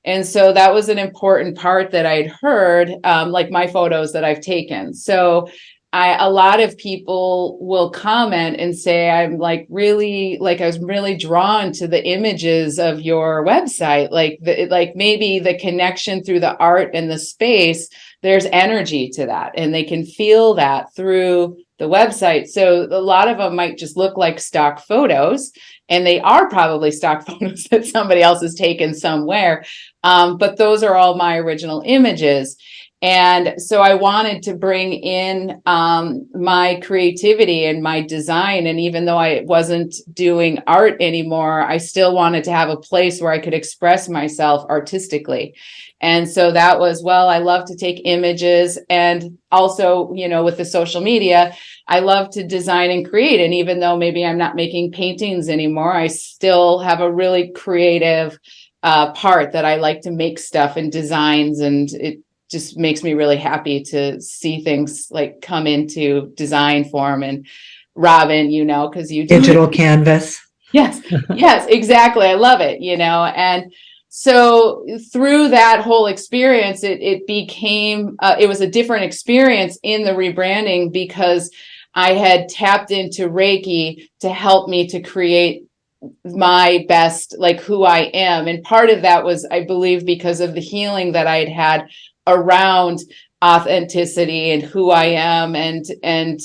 And so that was an important part that I'd heard, like my photos that I've taken. So a lot of people will comment and say, I'm like, really, like, I was really drawn to the images of your website, like maybe the connection through the art and the space, there's energy to that, and they can feel that through the website. So a lot of them might just look like stock photos, and they are probably stock photos that somebody else has taken somewhere. But those are all my original images. And so I wanted to bring in my creativity and my design. And even though I wasn't doing art anymore, I still wanted to have a place where I could express myself artistically. And so that was, well, I love to take images. And also, with the social media, I love to design and create. And even though maybe I'm not making paintings anymore, I still have a really creative part that I like to make stuff and designs. And it just makes me really happy to see things like come into design form. And Robyn, because you do Digital canvas. Yes, exactly. I love it, and so through that whole experience, it became, it was a different experience in the rebranding, because I had tapped into Reiki to help me to create my best, like, who I am. And part of that was, I believe, because of the healing that I had around authenticity and who I am, and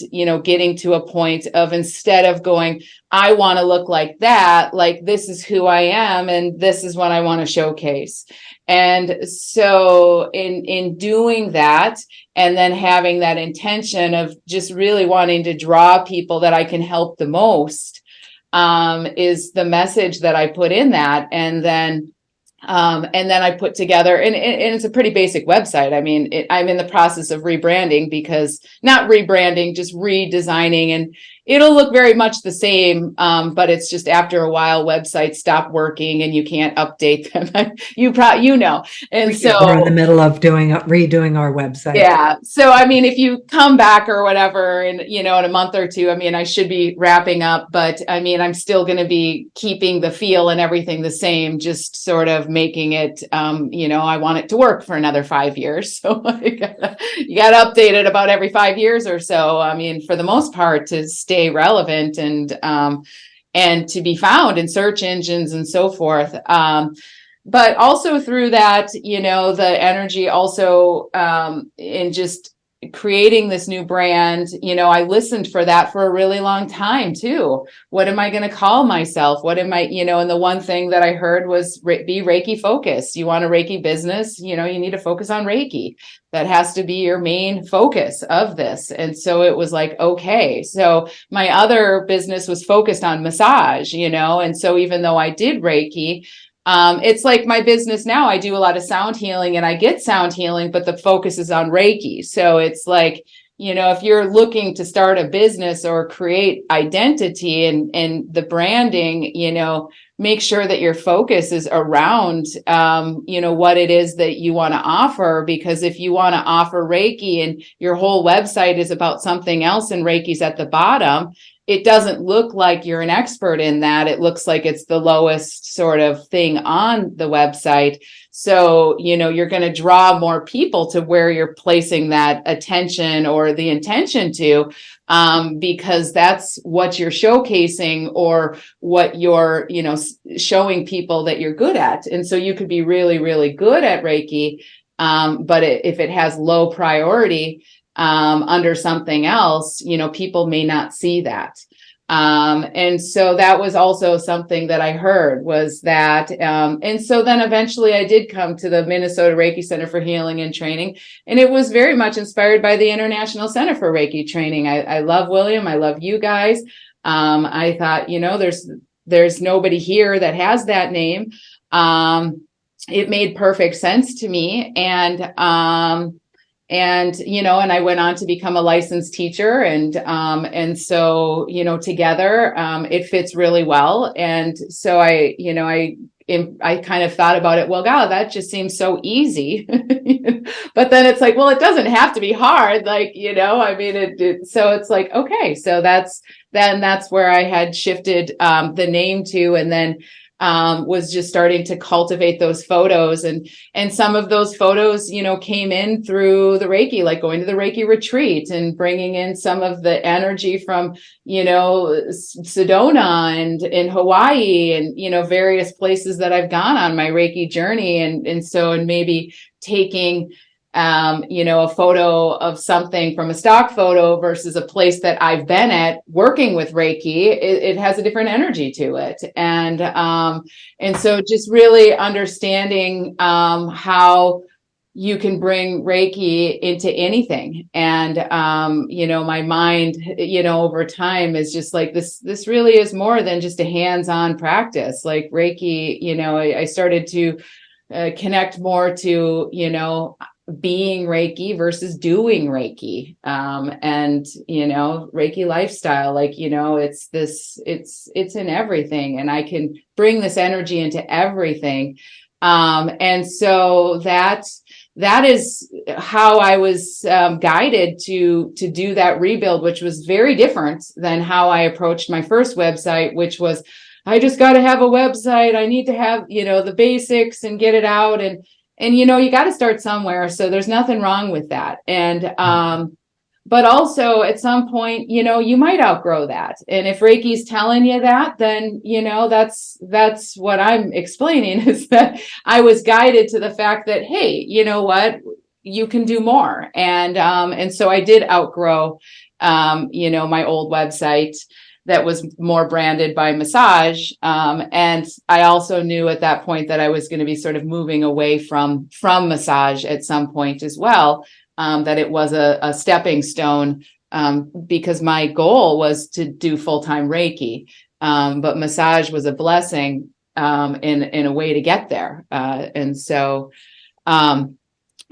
getting to a point of, instead of going, I want to look like that, like, this is who I am and this is what I want to showcase. And so in doing that, and then having that intention of just really wanting to draw people that I can help the most, is the message that I put in that. And then I put together, and it's a pretty basic website. I mean, I'm in the process of rebranding, because not rebranding, just redesigning, and it'll look very much the same. But it's just, after a while, websites stop working and you can't update them. And so we're in the middle of redoing our website. Yeah. So, I mean, if you come back or whatever, and, in a month or two, I mean, I should be wrapping up, but I mean, I'm still going to be keeping the feel and everything the same, just sort of making it, I want it to work for another 5 years. So you got to update it about every 5 years or so. I mean, for the most part, to stay relevant and to be found in search engines and so forth. But also through that, the energy also, in just creating this new brand, I listened for that for a really long time too. What am I going to call myself? What am I, and the one thing that I heard was be Reiki focused. You want a Reiki business, you need to focus on Reiki. That has to be your main focus of this. And so it was like, okay, so my other business was focused on massage, and so even though I did Reiki, it's like my business now. I do a lot of sound healing and I get sound healing, but the focus is on Reiki. So it's like, if you're looking to start a business or create identity and the branding, make sure that your focus is around, what it is that you want to offer. Because if you want to offer Reiki and your whole website is about something else and Reiki's at the bottom, it doesn't look like you're an expert in that. It looks like it's the lowest sort of thing on the website. So, you're going to draw more people to where you're placing that attention or the intention to, because that's what you're showcasing or what you're, showing people that you're good at. And so you could be really, really good at Reiki. But if it has low priority, under something else, people may not see that. And so that was also something that I heard was that, and so then eventually I did come to the Minnesota Reiki Center for Healing and Training, and it was very much inspired by the International Center for Reiki Training. I love William. I love you guys. I thought, there's nobody here that has that name. It made perfect sense to me. And I went on to become a licensed teacher and so, together, it fits really well. And so I kind of thought about it. Well, God, that just seems so easy, but then it's like, well, it doesn't have to be hard. Like, so it's like, okay, so that's where I had shifted, the name to, and then, was just starting to cultivate those photos and some of those photos, came in through the Reiki, like going to the Reiki retreat and bringing in some of the energy from, Sedona and in Hawaii and, various places that I've gone on my Reiki journey. And maybe taking, a photo of something from a stock photo versus a place that I've been at working with Reiki, it has a different energy to it. And so just really understanding, how you can bring Reiki into anything. And, my mind, over time is just like, this really is more than just a hands-on practice. Like Reiki, I started to connect more to, being Reiki versus doing Reiki. And, Reiki lifestyle, like, it's in everything, and I can bring this energy into everything. And so that is how I was guided to do that rebuild, which was very different than how I approached my first website, which was, I just got to have a website. I need to have, the basics and get it out. And, you got to start somewhere. So there's nothing wrong with that. And, but also at some point, you might outgrow that. And if Reiki's telling you that, then, that's what I'm explaining, is that I was guided to the fact that, hey, you know what, you can do more. And so I did outgrow, my old website that was more branded by massage. And I also knew at that point that I was going to be sort of moving away from massage at some point as well, that it was a stepping stone, because my goal was to do full-time Reiki. But massage was a blessing, in a way to get there.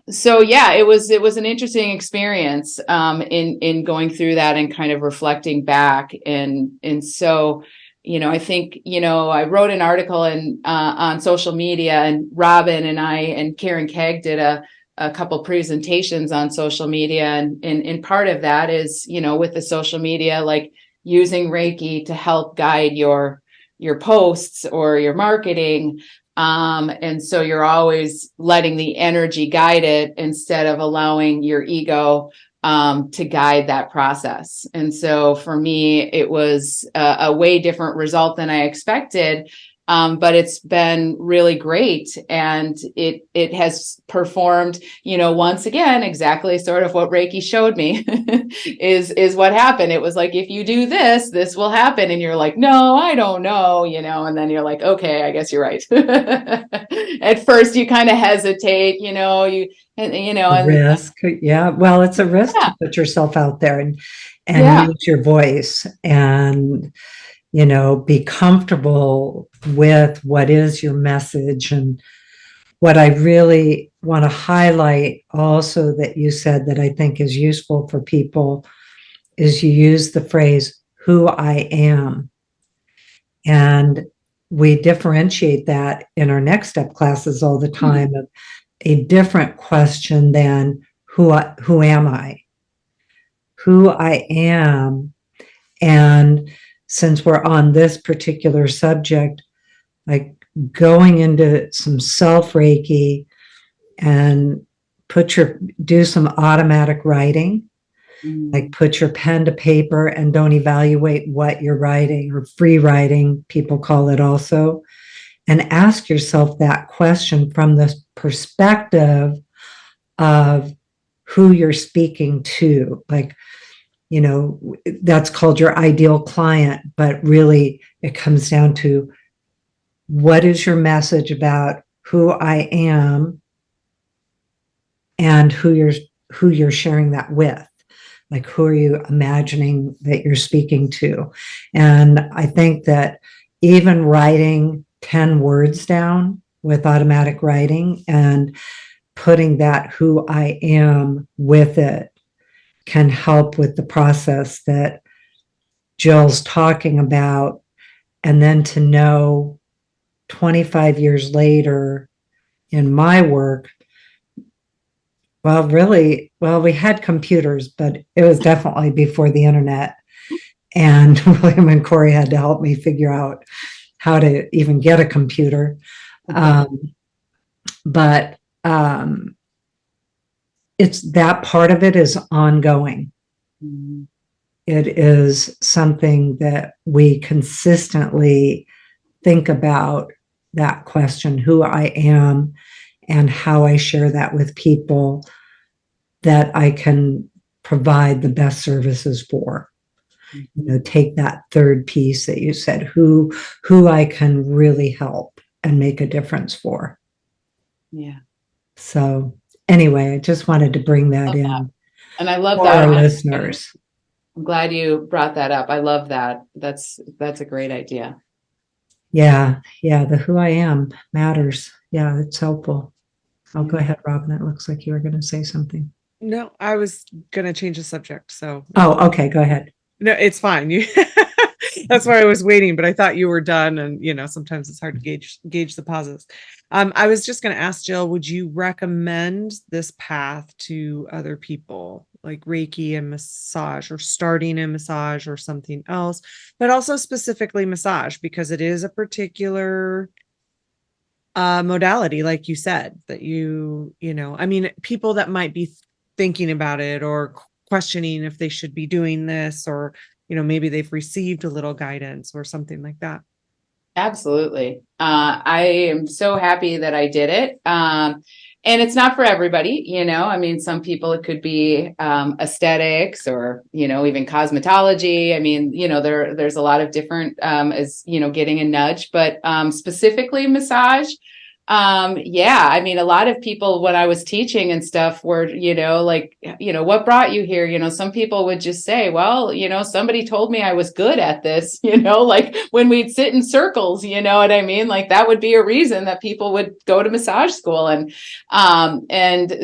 So yeah, it was an interesting experience, in going through that and kind of reflecting back. And so, I think, I wrote an article on social media, and Robyn and I and Karen Kegg did a couple presentations on social media. And part of that is, with the social media, like using Reiki to help guide your posts or your marketing. And so you're always letting the energy guide it instead of allowing your ego, to guide that process. And so for me, it was a way different result than I expected. But it's been really great, and it has performed, once again, exactly sort of what Reiki showed me is what happened. It was like, if you do this, this will happen, and you're like, no, I don't know, and then you're like, okay, I guess you're right. At first, you kind of hesitate, Risk. Yeah. Well, it's a risk yeah, to put yourself out there and yeah. use your voice and, be comfortable with what is your message. And what I really want to highlight also that you said that I think is useful for people is you use the phrase, who I am. And we differentiate that in our next step classes all the time of a different question than who am I? Who I am. And since we're on this particular subject, like going into some self Reiki and do some automatic writing, like put your pen to paper and don't evaluate what you're writing, or free writing, people call it also, and ask yourself that question from the perspective of who you're speaking to. Like, that's called your ideal client, but really it comes down to, what is your message about who I am and who you're sharing that with? Like, who are you imagining that you're speaking to? And I think that even writing 10 words down with automatic writing and putting that who I am with it can help with the process that Jill's talking about. And then to know 25 years later in my work, we had computers, but it was definitely before the internet. And William and Corey had to help me figure out how to even get a computer. But it's that part of it is ongoing. Mm-hmm. It is something that we consistently think about, that question, who I am, and how I share that with people that I can provide the best services for. Take that third piece that you said, who I can really help and make a difference for. Yeah. So anyway, I just wanted to bring that in. That. And I love for that. Our listeners. I'm glad you brought that up. I love that. That's a great idea. Yeah. The who I am matters. Yeah, it's helpful. I'll go ahead, Robyn. It looks like you were going to say something. No, I was going to change the subject. So. Oh, okay. Go ahead. No, it's fine. That's why I was waiting, but I thought you were done. And, sometimes it's hard to gauge the pauses. I was just going to ask Jill, would you recommend this path to other people, like Reiki and massage, or starting in massage or something else, but also specifically massage, because it is a particular modality, like you said, that people that might be thinking about it or questioning if they should be doing this, or maybe they've received a little guidance or something like that. Absolutely. I am so happy that I did it. And it's not for everybody, some people, it could be aesthetics or, even cosmetology. There's a lot of different, getting a nudge, but specifically massage. A lot of people, when I was teaching and stuff, were, what brought you here? Some people would just say, well, somebody told me I was good at this, like when we'd sit in circles, you know what I mean? Like that would be a reason that people would go to massage school. And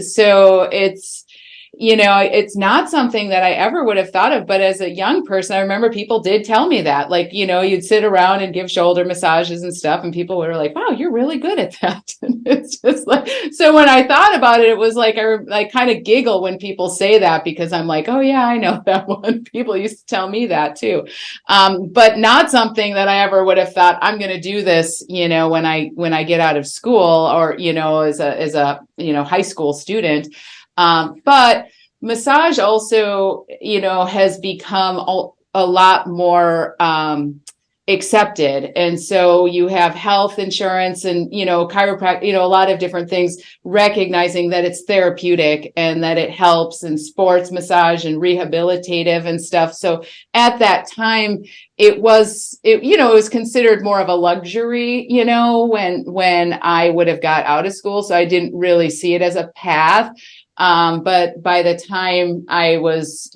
so it's not something that I ever would have thought of, but as a young person, I remember people did tell me that, like, you'd sit around and give shoulder massages and stuff, and people were like, wow, you're really good at that. And it's just like, so when I thought about it, it was like, I kind of giggle when people say that, because I'm like, oh yeah, I know that one. People used to tell me that too. But not something that I ever would have thought I'm going to do this, when I get out of school, or, as a high school student. But massage also, has become a lot more accepted. And so you have health insurance and, chiropractic, a lot of different things, recognizing that it's therapeutic and that it helps, and sports massage and rehabilitative and stuff. So at that time, it was considered more of a luxury, when I would have got out of school. So I didn't really see it as a path. But by the time I was,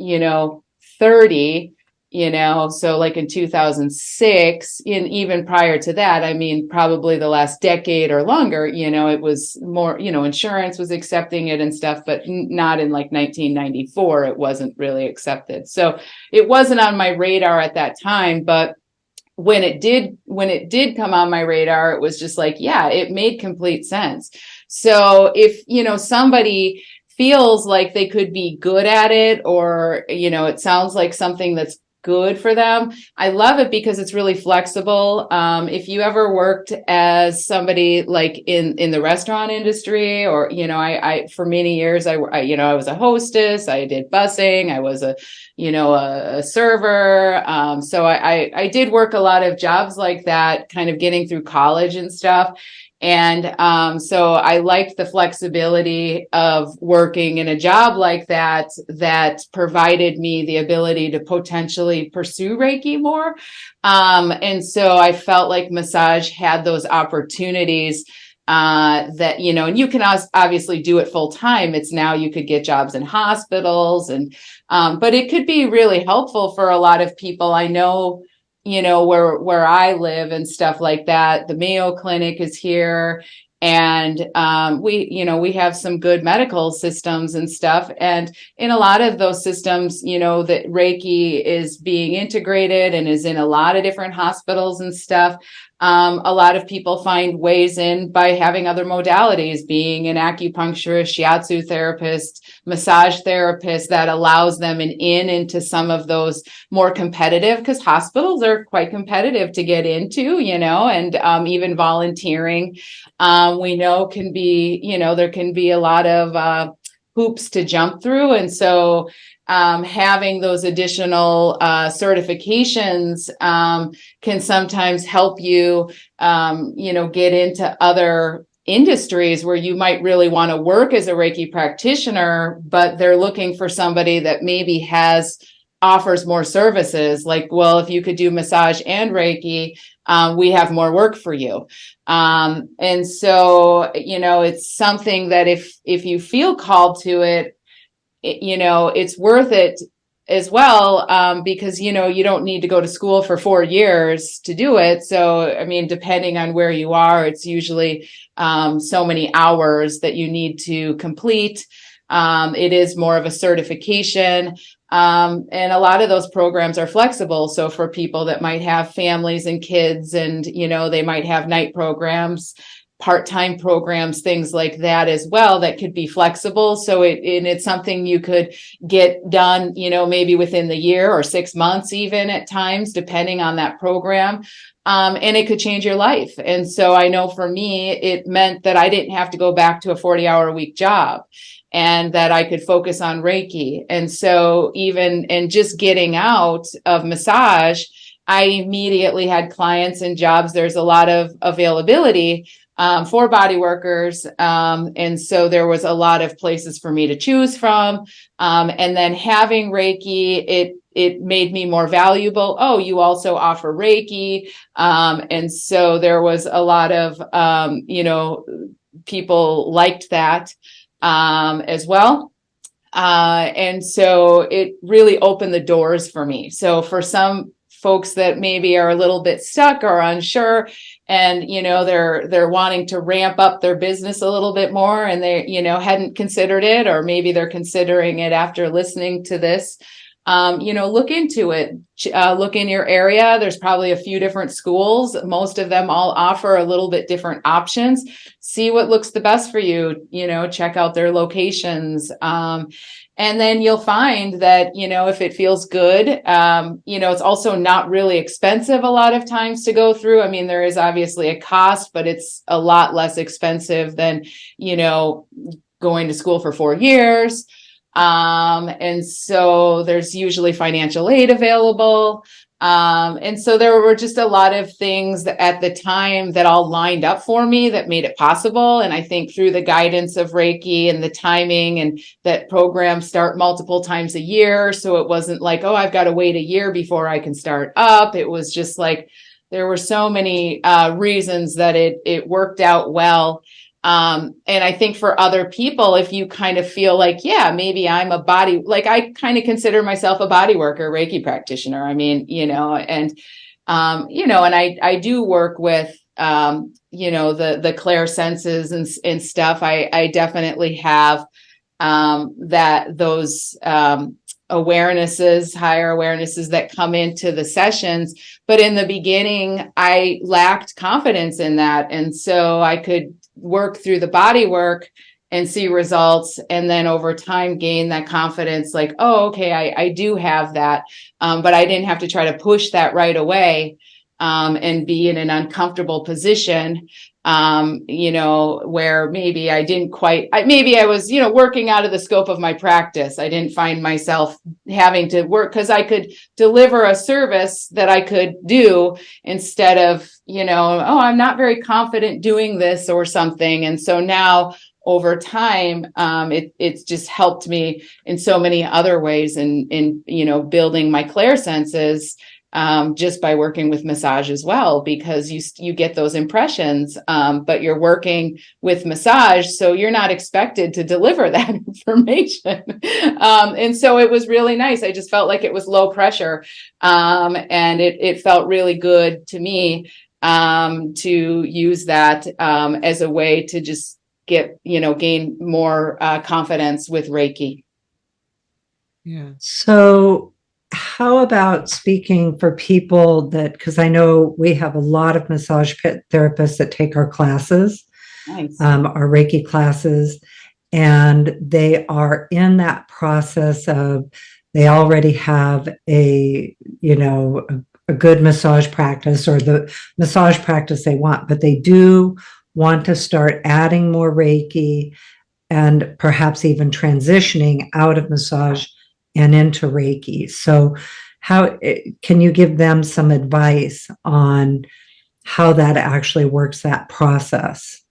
30, so like in 2006, and even prior to that, I mean, probably the last decade or longer, it was more, insurance was accepting it and stuff, but not in like 1994, it wasn't really accepted. So it wasn't on my radar at that time, but when it did come on my radar, it was just like, yeah, it made complete sense. So if, somebody feels like they could be good at it, or, it sounds like something that's good for them, I love it because it's really flexible. If you ever worked as somebody like in the restaurant industry, or, I for many years, I was a hostess, I did busing, I was a server. So I did work a lot of jobs like that, kind of getting through college and stuff. And so I liked the flexibility of working in a job like that provided me the ability to potentially pursue Reiki more. And so I felt like massage had those opportunities that, and you can obviously do it full time. It's now you could get jobs in hospitals, and but it could be really helpful for a lot of people. I know, where I live and stuff like that, the Mayo Clinic is here, and we have some good medical systems and stuff. And in a lot of those systems, that Reiki is being integrated and is in a lot of different hospitals and stuff. A lot of people find ways in by having other modalities, being an acupuncturist, shiatsu therapist, massage therapist, that allows them into some of those more competitive, because hospitals are quite competitive to get into, and even volunteering, we know can be, there can be a lot of hoops to jump through. And so having those additional certifications can sometimes help you, get into other industries where you might really want to work as a Reiki practitioner, but they're looking for somebody that maybe offers more services. Like, well, if you could do massage and Reiki, we have more work for you. And so, it's something that if you feel called to it, it's worth it as well, because, you don't need to go to school for 4 years to do it. So, I mean, depending on where you are, it's usually so many hours that you need to complete. It is more of a certification. And a lot of those programs are flexible. So for people that might have families and kids, and, they might have night programs, part-time programs, things like that as well, that could be flexible. So it's something you could get done, maybe within the year or 6 months, even at times, depending on that program. And it could change your life. And so I know for me, it meant that I didn't have to go back to a 40-hour-a-week job, and that I could focus on Reiki. And so and just getting out of massage, I immediately had clients and jobs. There's a lot of availability for body workers. And so there was a lot of places for me to choose from. And then having Reiki, it made me more valuable. Oh, you also offer Reiki. And so there was a lot of, people liked that as well. And so it really opened the doors for me. So for some folks that maybe are a little bit stuck or unsure, and, they're wanting to ramp up their business a little bit more, and they, hadn't considered it, or maybe they're considering it after listening to this, look into it, look in your area. There's probably a few different schools. Most of them all offer a little bit different options. See what looks the best for you, check out their locations. And then you'll find that, if it feels good, it's also not really expensive a lot of times to go through. I mean, there is obviously a cost, but it's a lot less expensive than, going to school for 4 years. And so there's usually financial aid available. And so there were just a lot of things that at the time that all lined up for me that made it possible. And I think through the guidance of Reiki and the timing, and that programs start multiple times a year. So it wasn't like, oh, I've got to wait a year before I can start up. It was just like, there were so many reasons that it worked out well. And I think for other people, if you kind of feel like, yeah, maybe I'm I kind of consider myself a body worker, Reiki practitioner. I mean, and I do work with, the clair senses and stuff. I definitely have, those awarenesses, higher awarenesses that come into the sessions. But in the beginning, I lacked confidence in that. And so I could work through the body work and see results, and then over time gain that confidence, like, oh, okay, I do have that. But I didn't have to try to push that right away, and be in an uncomfortable position, where maybe I was, working out of the scope of my practice. I didn't find myself having to work, because I could deliver a service that I could do instead of, oh, I'm not very confident doing this or something. And so now over time, it's just helped me in so many other ways in building my clair senses, just by working with massage as well, because you get those impressions, but you're working with massage, so you're not expected to deliver that information. And so it was really nice. I just felt like it was low pressure, and it felt really good to me, to use that as a way to just gain more confidence with Reiki. Yeah. So how about speaking for people because I know we have a lot of massage therapists that take our classes, Nice. Our Reiki classes, and they are in that process of, they already have a good massage practice, or the massage practice they want, but they do want to start adding more Reiki, and perhaps even transitioning out of massage and into Reiki. So how can you give them some advice on how that actually works, that process?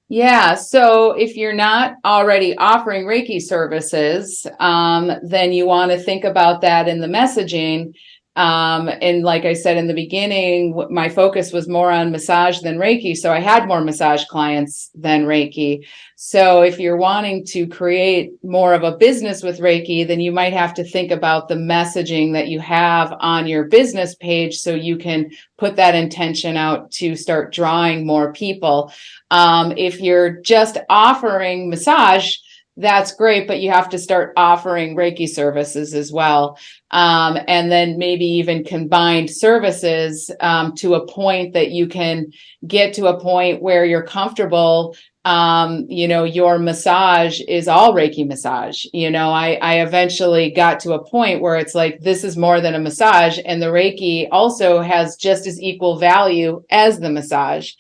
Yeah. So if you're not already offering Reiki services, then you want to think about that in the messaging. And like I said in the beginning, my focus was more on massage than Reiki. So I had more massage clients than Reiki. So if you're wanting to create more of a business with Reiki, then you might have to think about the messaging that you have on your business page, so you can put that intention out to start drawing more people. If you're just offering massage, that's great, but you have to start offering Reiki services as well. And then maybe even combined services, to a point that you can get to a point where you're comfortable. Your massage is all Reiki massage. I eventually got to a point where it's like, this is more than a massage, and the Reiki also has just as equal value as the massage.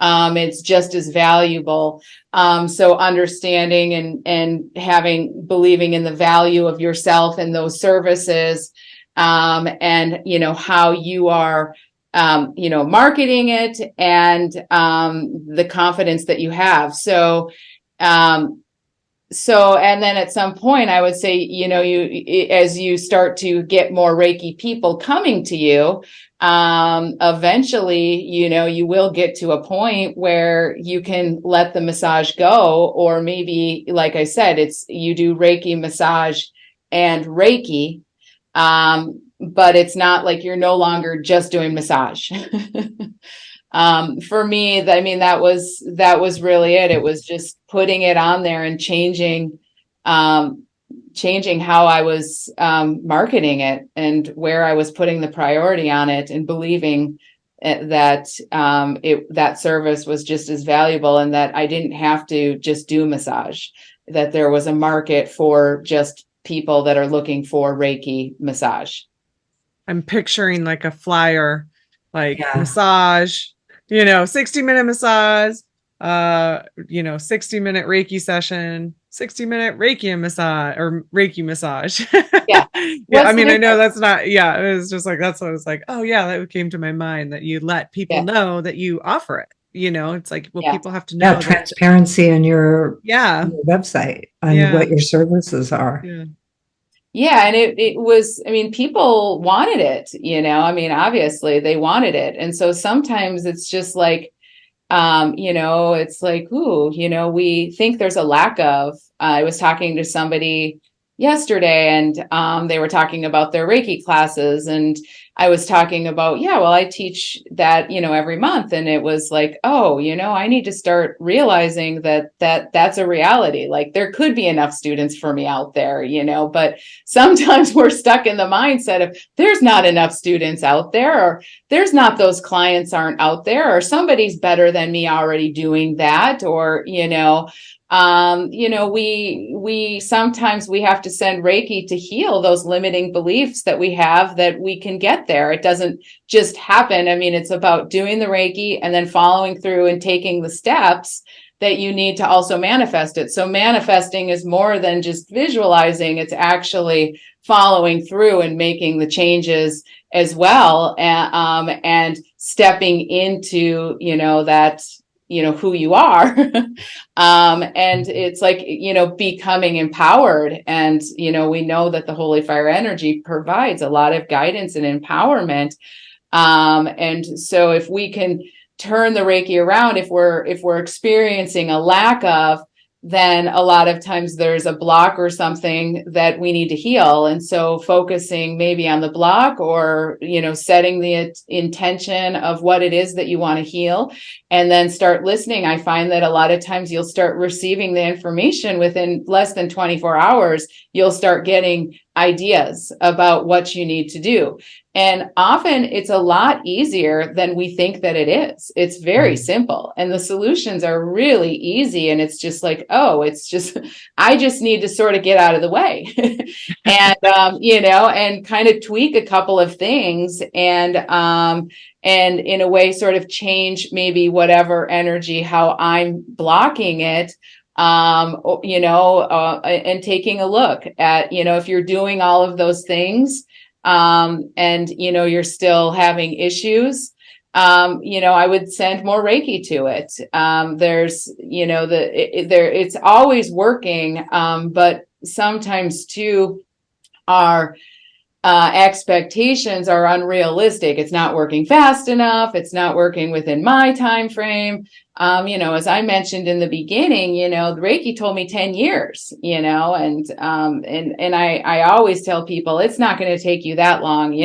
It's just as valuable. So understanding and believing in the value of yourself and those services, and, how you are, marketing it, and the confidence that you have. So, and then at some point, I would say, as you start to get more Reiki people coming to you, eventually, you will get to a point where you can let the massage go, or maybe, like I said, you do Reiki massage and Reiki, but it's not like you're no longer just doing massage. For me, that was really it. It was just putting it on there and changing how I was marketing it, and where I was putting the priority on it, and believing that that service was just as valuable, and that I didn't have to just do massage, that there was a market for just people that are looking for Reiki massage. I'm picturing like a flyer, like Yeah. massage, 60-minute massage, 60-minute Reiki session, 60-minute Reiki massage or Reiki massage. Yeah. Yeah. I What's the mean, I know difference? that's not, yeah, it was just like, that's what I was like, oh yeah, that came to my mind, that you let people Yeah. know that you offer it. It's like, well, Yeah. people have to Yeah, know that. transparency in Yeah. your website on Yeah. what your services are. Yeah. Yeah, and it was, I mean, people wanted it, I mean, obviously they wanted it. And so sometimes it's just like, it's like, ooh, we think there's a lack of. I was talking to somebody yesterday, and they were talking about their Reiki classes, and I was talking about, yeah, well, I teach that, every month, and it was like, oh, I need to start realizing that's a reality. Like there could be enough students for me out there, but sometimes we're stuck in the mindset of there's not enough students out there, or there's not, those clients aren't out there, or somebody's better than me already doing that, or we sometimes we have to send Reiki to heal those limiting beliefs that we have, that we can get there. It doesn't just happen. I mean, it's about doing the Reiki and then following through and taking the steps that you need to also manifest it. So manifesting is more than just visualizing. It's actually following through and making the changes as well, and stepping into that who you are. And it's like becoming empowered, and we know that the holy fire energy provides a lot of guidance and empowerment, and so if we can turn the Reiki around, if we're experiencing a lack of, then a lot of times there's a block or something that we need to heal. And so focusing maybe on the block, or, setting the intention of what it is that you want to heal, and then start listening. I find that a lot of times you'll start receiving the information within less than 24 hours. You'll start getting ideas about what you need to do. And often it's a lot easier than we think that it is. It's very simple, and the solutions are really easy. And it's just like, oh, I just need to sort of get out of the way and, and kind of tweak a couple of things, and in a way sort of change maybe whatever energy, how I'm blocking it, and taking a look at, if you're doing all of those things, and you're still having issues, I would send more Reiki to it. There's it's always working, but sometimes too our expectations are unrealistic. It's not working fast enough. It's not working within my time frame. As I mentioned in the beginning, the Reiki told me 10 years, and I always tell people it's not going to take you that long.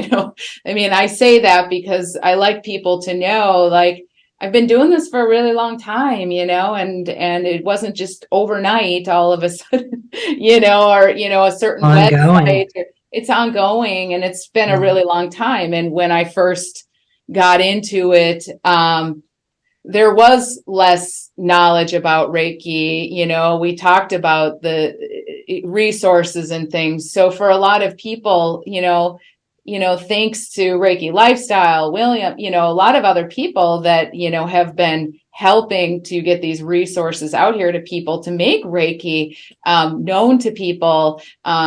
I mean, I say that because I like people to know, like, I've been doing this for a really long time, and it wasn't just overnight all of a sudden, or, a certain Ongoing. website. It's ongoing, and it's been a really long time. And when I first got into it, there was less knowledge about Reiki. We talked about the resources and things. So for a lot of people, thanks to Reiki Lifestyle, William, a lot of other people that, have been helping to get these resources out here to people, to make Reiki known to people,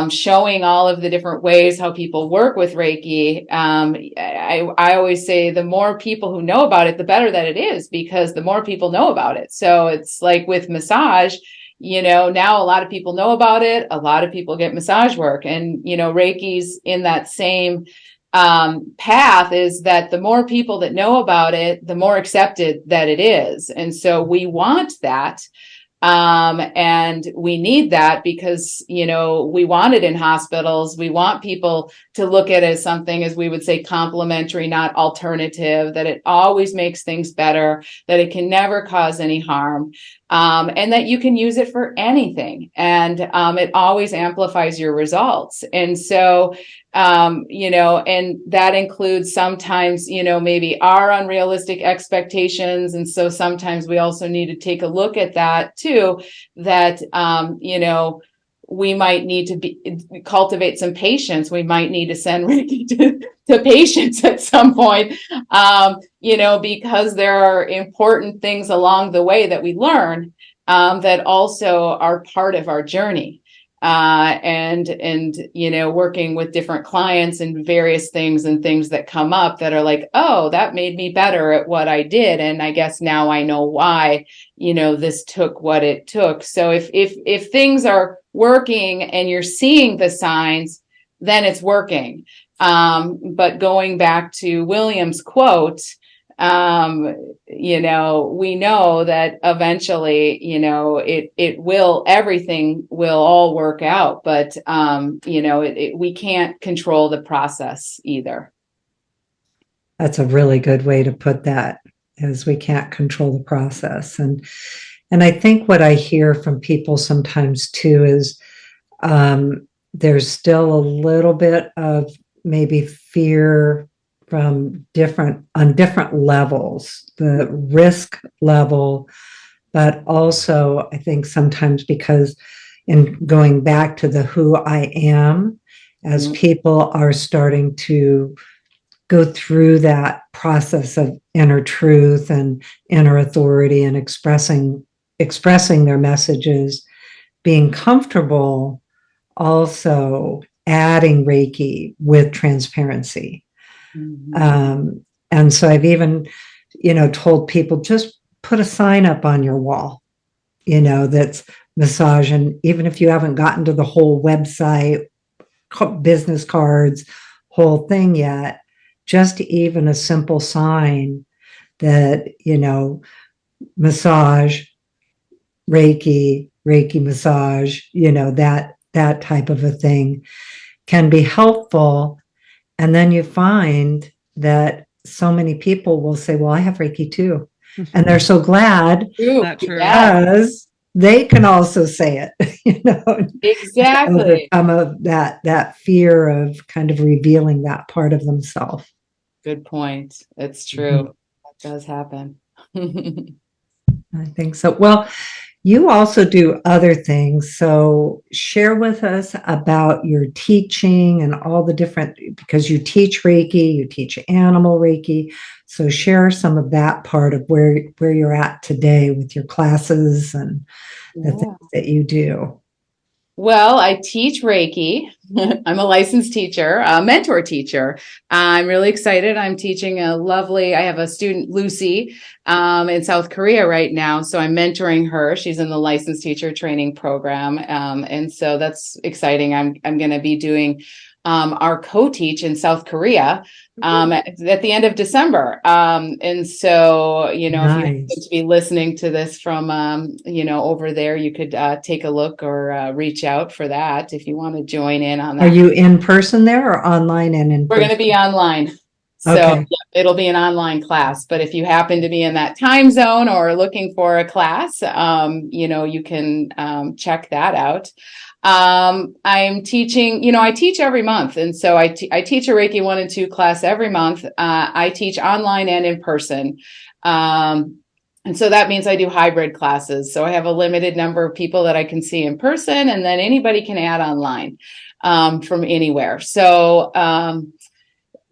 showing all of the different ways how people work with Reiki. I always say the more people who know about it, the better that it is, because the more people know about it. So it's like with massage, now a lot of people know about it. A lot of people get massage work, and, Reiki's in that same path, is that the more people that know about it, the more accepted that it is. And so we want that. And we need that because, we want it in hospitals. We want people to look at it as something, as we would say, complementary, not alternative, that it always makes things better, that it can never cause any harm, and that you can use it for anything. And it always amplifies your results. And so, and that includes sometimes, maybe our unrealistic expectations. And so sometimes we also need to take a look at that too, that, we might need to cultivate some patience. We might need to send Reiki to patients at some point, because there are important things along the way that we learn. that also are part of our journey. And working with different clients and various things and things that come up that are like, oh, that made me better at what I did. And I guess now I know why, this took what it took. So if things are working and you're seeing the signs, then it's working. But going back to William's quote, we know that eventually, everything will all work out, but, we can't control the process either. That's a really good way to put that, is we can't control the process. And I think what I hear from people sometimes too is, there's still a little bit of maybe fear on different levels, the risk level, but also I think sometimes because in going back to the who I am, as people are starting to go through that process of inner truth and inner authority and expressing their messages, being comfortable also adding Reiki with transparency. And so I've even, told people, just put a sign up on your wall, that's massage. And even if you haven't gotten to the whole website, business cards, whole thing yet, just even a simple sign that, massage, Reiki massage, that type of a thing can be helpful. And then you find that so many people will say, well, I have Reiki too. And they're so glad because they can also say it, Exactly. overcome that fear of kind of revealing that part of themselves. Good point. It's true. That does happen. I think so. Well, you also do other things. So share with us about your teaching and all the different, because you teach Reiki, you teach animal Reiki. So share some of that part of where you're at today with your classes and the things that you do. Well, I teach Reiki. I'm a licensed teacher, a mentor teacher. I'm really excited. I'm teaching I have a student, Lucy, in South Korea right now. So I'm mentoring her. She's in the licensed teacher training program. And so that's exciting. I'm going to be doing our co-teach in South Korea at the end of December. And so, if you happen to be listening to this from, over there, you could take a look or reach out for that if you want to join in on that. Are you in person there or online and in person? We're going to be online. So it'll be an online class, but if you happen to be in that time zone or looking for a class, you can check that out. I'm teaching, I teach every month. And so I teach a Reiki 1 and 2 class every month. I teach online and in person. And so that means I do hybrid classes. So I have a limited number of people that I can see in person, and then anybody can add online, from anywhere. So,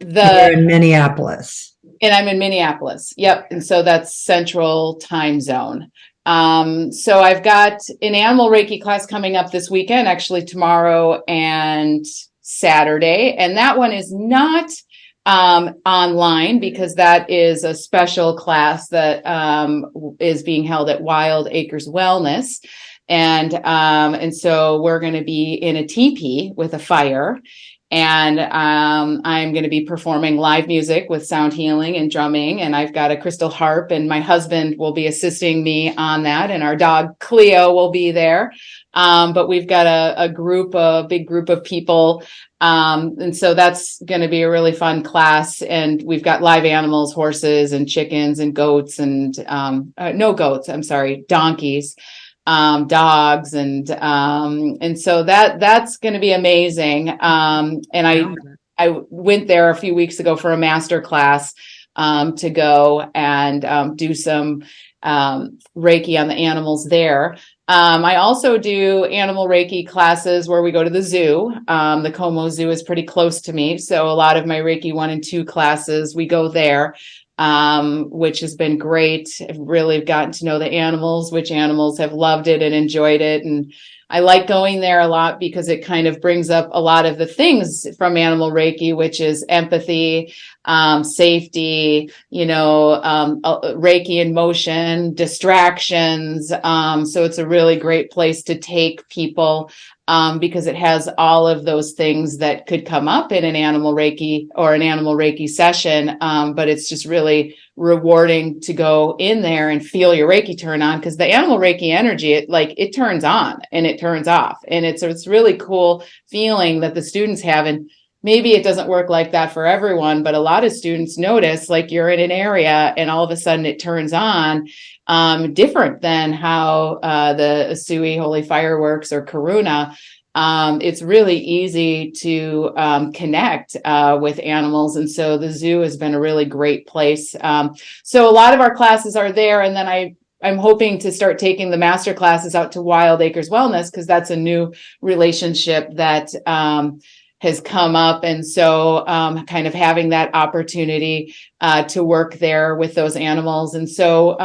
you're in Minneapolis. And I'm in Minneapolis. Yep. And so that's Central Time Zone. So I've got an animal Reiki class coming up this weekend, actually tomorrow and Saturday. And that one is not online because that is a special class that is being held at Wild Acres Wellness. And so we're going to be in a teepee with a fire. And I'm going to be performing live music with sound healing and drumming. And I've got a crystal harp, and my husband will be assisting me on that. And our dog Cleo will be there. But we've got a big group of people. And so that's going to be a really fun class. And we've got live animals, horses and chickens and goats and no goats, I'm sorry, donkeys. Dogs and so that's going to be amazing. And I went there a few weeks ago for a master class to go and do some Reiki on the animals there. I also do animal Reiki classes where we go to the zoo. The Como Zoo is pretty close to me, so a lot of my Reiki 1 and 2 classes we go there. which has been great. I've really gotten to know the animals, which animals have loved it and enjoyed it. And I like going there a lot because it kind of brings up a lot of the things from animal Reiki, which is empathy, safety, Reiki in motion, distractions. So it's a really great place to take people because it has all of those things that could come up in an animal Reiki or an animal Reiki session. But it's just really rewarding to go in there and feel your Reiki turn on, because the animal Reiki energy, it turns on and it turns off. And it's really cool feeling that the students have. And maybe it doesn't work like that for everyone, but a lot of students notice like you're in an area and all of a sudden it turns on, different than how the Usui Holy Fireworks or Karuna. It's really easy to connect with animals. And so the zoo has been a really great place. So a lot of our classes are there. And then I'm hoping to start taking the master classes out to Wild Acres Wellness, because that's a new relationship that has come up. And so kind of having that opportunity to work there with those animals. And so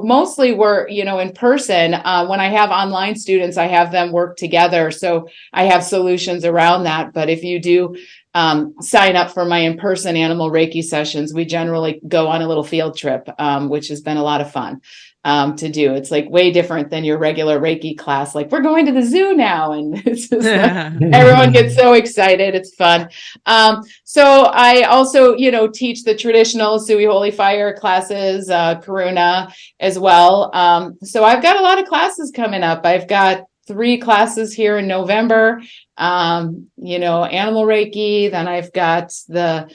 mostly we're, in person. When I have online students, I have them work together. So I have solutions around that. But if you do sign up for my in-person animal Reiki sessions, we generally go on a little field trip, which has been a lot of fun to do. It's like way different than your regular Reiki class. Like, we're going to the zoo now. And it's just everyone gets so excited. It's fun. So I also, teach the traditional Usui Holy Fire classes, Karuna as well. So I've got a lot of classes coming up. I've got 3 classes here in November, animal Reiki. Then I've got the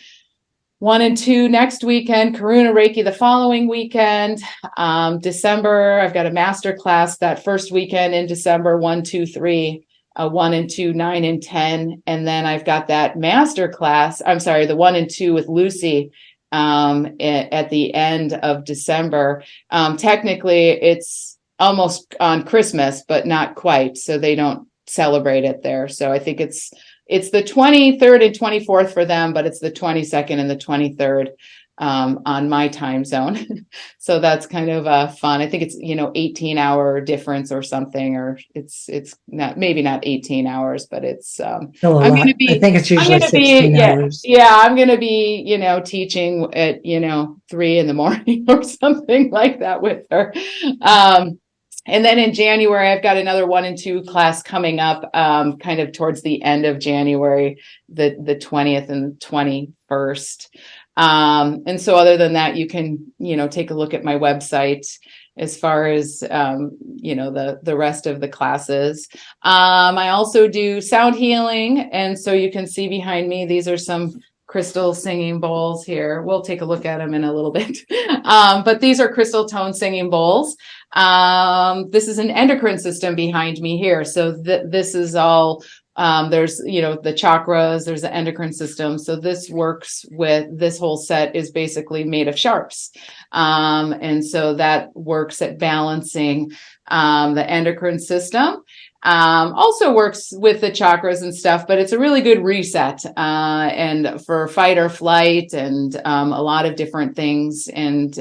1 and 2 next weekend, Karuna Reiki the following weekend. December, I've got a master class that first weekend in December, 1, 2, 3, 1 and 2, 9 and 10. And then I've got that master class, the 1 and 2 with Lucy at the end of December. Technically, it's almost on Christmas, but not quite. So they don't celebrate it there. So I think it's the 23rd and 24th for them, but it's the 22nd and the 23rd on my time zone. So that's kind of fun. I think it's 18-hour difference or something, or it's not, maybe not 18 hours, but it's I'm going to be. I think it's usually 16 hours. Yeah, I'm going to be teaching at 3 a.m. or something like that with her. And then in January, I've got another 1 and 2 class coming up, kind of towards the end of January, the 20th and 21st. And so other than that, you can, take a look at my website as far as, the rest of the classes. I also do sound healing. And so you can see behind me, these are some crystal singing bowls here. We'll take a look at them in a little bit. But these are crystal tone singing bowls. This is an endocrine system behind me here. So this is all, there's, the chakras, there's the endocrine system. So this whole set is basically made of sharps. And so that works at balancing, the endocrine system. Also works with the chakras and stuff, but it's a really good reset, and for fight or flight and, a lot of different things. And,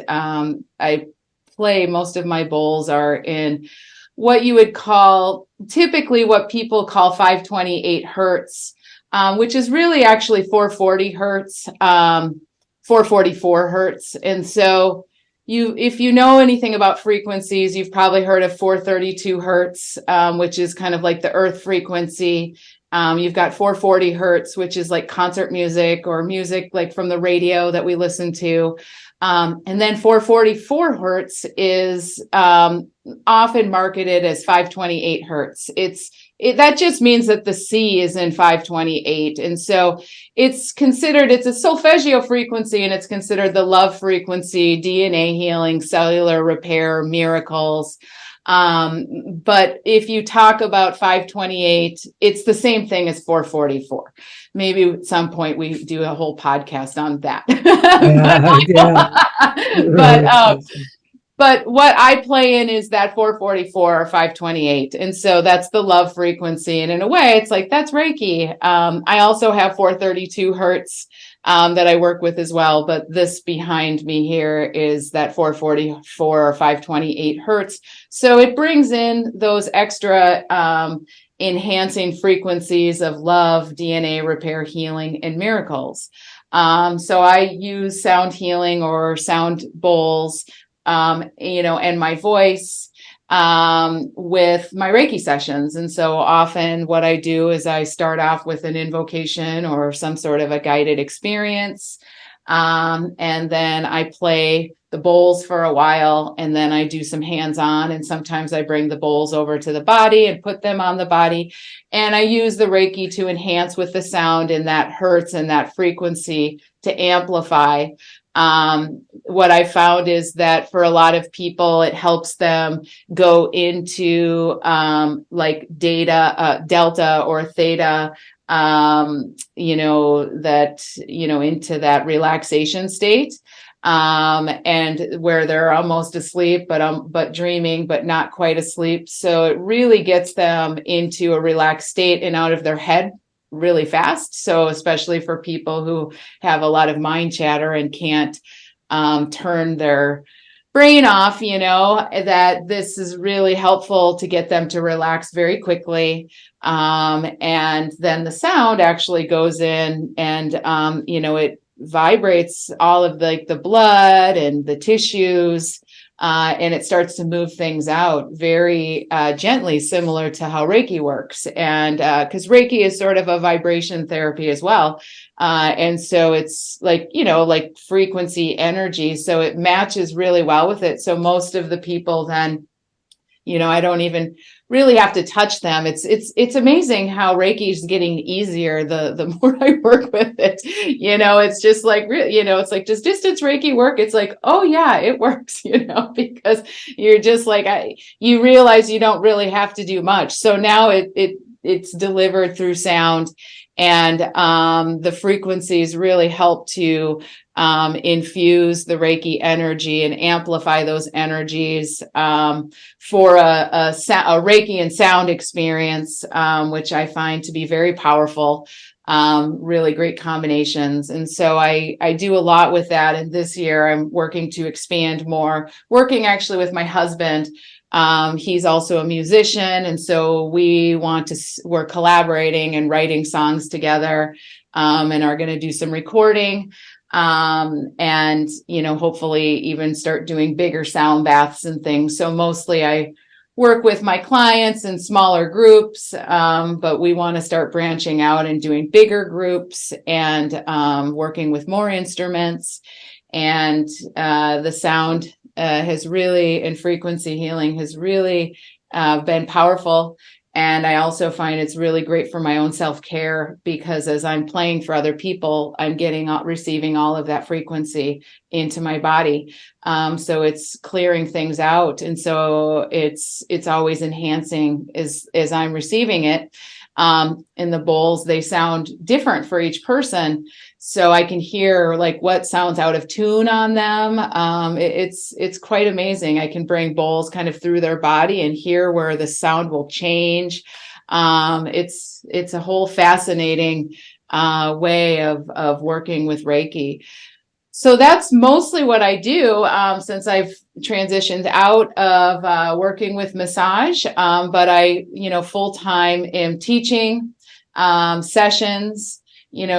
most of my bowls are in what you would call, typically what people call 528 hertz, which is really actually 440 hertz, 444 hertz. And so if you know anything about frequencies, you've probably heard of 432 hertz, which is kind of like the earth frequency. You've got 440 hertz, which is like concert music or music like from the radio that we listen to. And then 444 hertz is often marketed as 528 hertz. That just means that the C is in 528. And so it's a solfeggio frequency, and it's considered the love frequency, DNA healing, cellular repair, miracles. But if you talk about 528, it's the same thing as 444. Maybe at some point we do a whole podcast on that. But what I play in is that 444 or 528. And so that's the love frequency. And in a way, it's like, that's Reiki. I also have 432 hertz, that I work with as well. But this behind me here is that 444 or 528 hertz. So it brings in those extra enhancing frequencies of love, DNA repair, healing, and miracles. So I use sound healing or sound bowls, and my voice with my Reiki sessions. And so often what I do is I start off with an invocation or some sort of a guided experience. And then I play the bowls for a while, and then I do some hands-on, and sometimes I bring the bowls over to the body and put them on the body. And I use the Reiki to enhance with the sound and that hertz and that frequency to amplify. What I found is that for a lot of people, it helps them go into like delta or theta, into that relaxation state, and where they're almost asleep, but dreaming, but not quite asleep. So it really gets them into a relaxed state and out of their head really fast. So especially for people who have a lot of mind chatter and can't turn their brain off, that this is really helpful to get them to relax very quickly. And then the sound actually goes in and, it vibrates all of the blood and the tissues, and it starts to move things out very gently, similar to how Reiki works. And because Reiki is sort of a vibration therapy as well. And so it's like frequency energy. So it matches really well with it. So most of the people then, I don't even really have to touch them. It's amazing how Reiki is getting easier the more I work with it. It's just like, it's like, does distance Reiki work? It's like, oh yeah, it works, because you're just like, you realize you don't really have to do much. So now it's delivered through sound, and the frequencies really help to infuse the Reiki energy and amplify those energies for a Reiki and sound experience, which I find to be very powerful, really great combinations. And so I do a lot with that. And this year I'm working to expand more, working actually with my husband. He's also a musician. And so we're collaborating and writing songs together, and are going to do some recording. And, hopefully even start doing bigger sound baths and things. So mostly I work with my clients in smaller groups, but we want to start branching out and doing bigger groups and working with more instruments. And the sound has really, and frequency healing has really been powerful. And I also find it's really great for my own self-care, because as I'm playing for other people, I'm receiving all of that frequency into my body. So it's clearing things out. And so it's always enhancing as I'm receiving it. And the bowls, they sound different for each person. So I can hear like what sounds out of tune on them. It's quite amazing. I can bring bowls kind of through their body and hear where the sound will change. It's a whole fascinating way of working with Reiki. So that's mostly what I do since I've transitioned out of working with massage. But I, full-time am teaching sessions.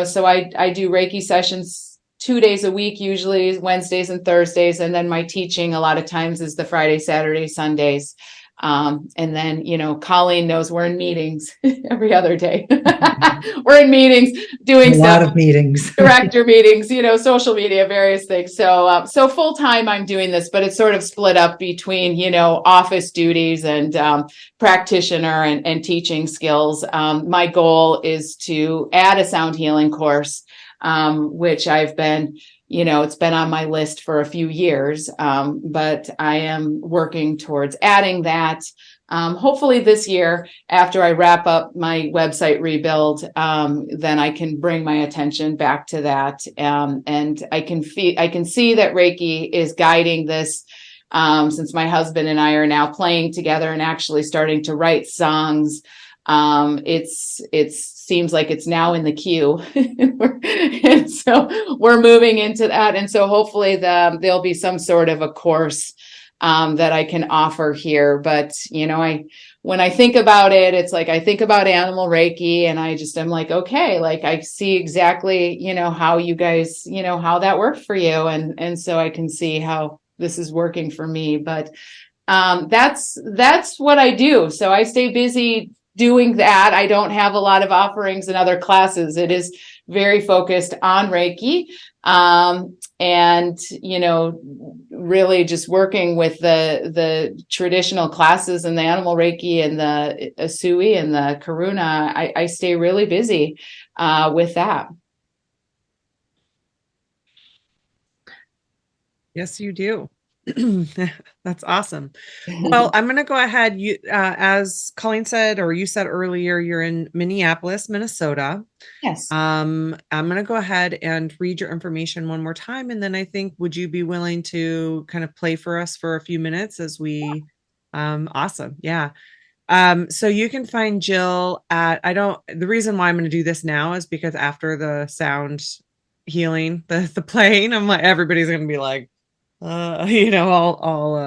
So I do Reiki sessions 2 days a week, usually Wednesdays and Thursdays. And then my teaching a lot of times is the Friday, Saturday, Sundays. And then, Colleen knows we're in meetings every other day. We're in meetings doing a lot of meetings, director meetings, social media, various things. So full time I'm doing this, but it's sort of split up between, office duties and practitioner and teaching skills. My goal is to add a sound healing course, which I've been, it's been on my list for a few years, but I am working towards adding that. Hopefully this year, after I wrap up my website rebuild, then I can bring my attention back to that. And I can see that Reiki is guiding this, since my husband and I are now playing together and actually starting to write songs. It seems like it's now in the queue. And so we're moving into that. And so hopefully there'll be some sort of a course that I can offer here. But, when I think about it, it's like, I think about animal Reiki and I'm like, okay, like I see exactly, how you guys, how that worked for you. And so I can see how this is working for me. But that's what I do. So I stay busy doing that. I don't have a lot of offerings and other classes. It is very focused on Reiki. And, really just working with the traditional classes and the animal Reiki and the Asui and the Karuna. I stay really busy with that. Yes, you do. That's awesome. Well, I'm going to go ahead. You, as Colleen said, or you said earlier, you're in Minneapolis, Minnesota. Yes. I'm going to go ahead and read your information one more time. And then I think, would you be willing to kind of play for us for a few minutes as we, awesome. Yeah. So you can find Jill at, the reason why I'm going to do this now is because after the sound healing, the playing, I'm like, everybody's going to be like, all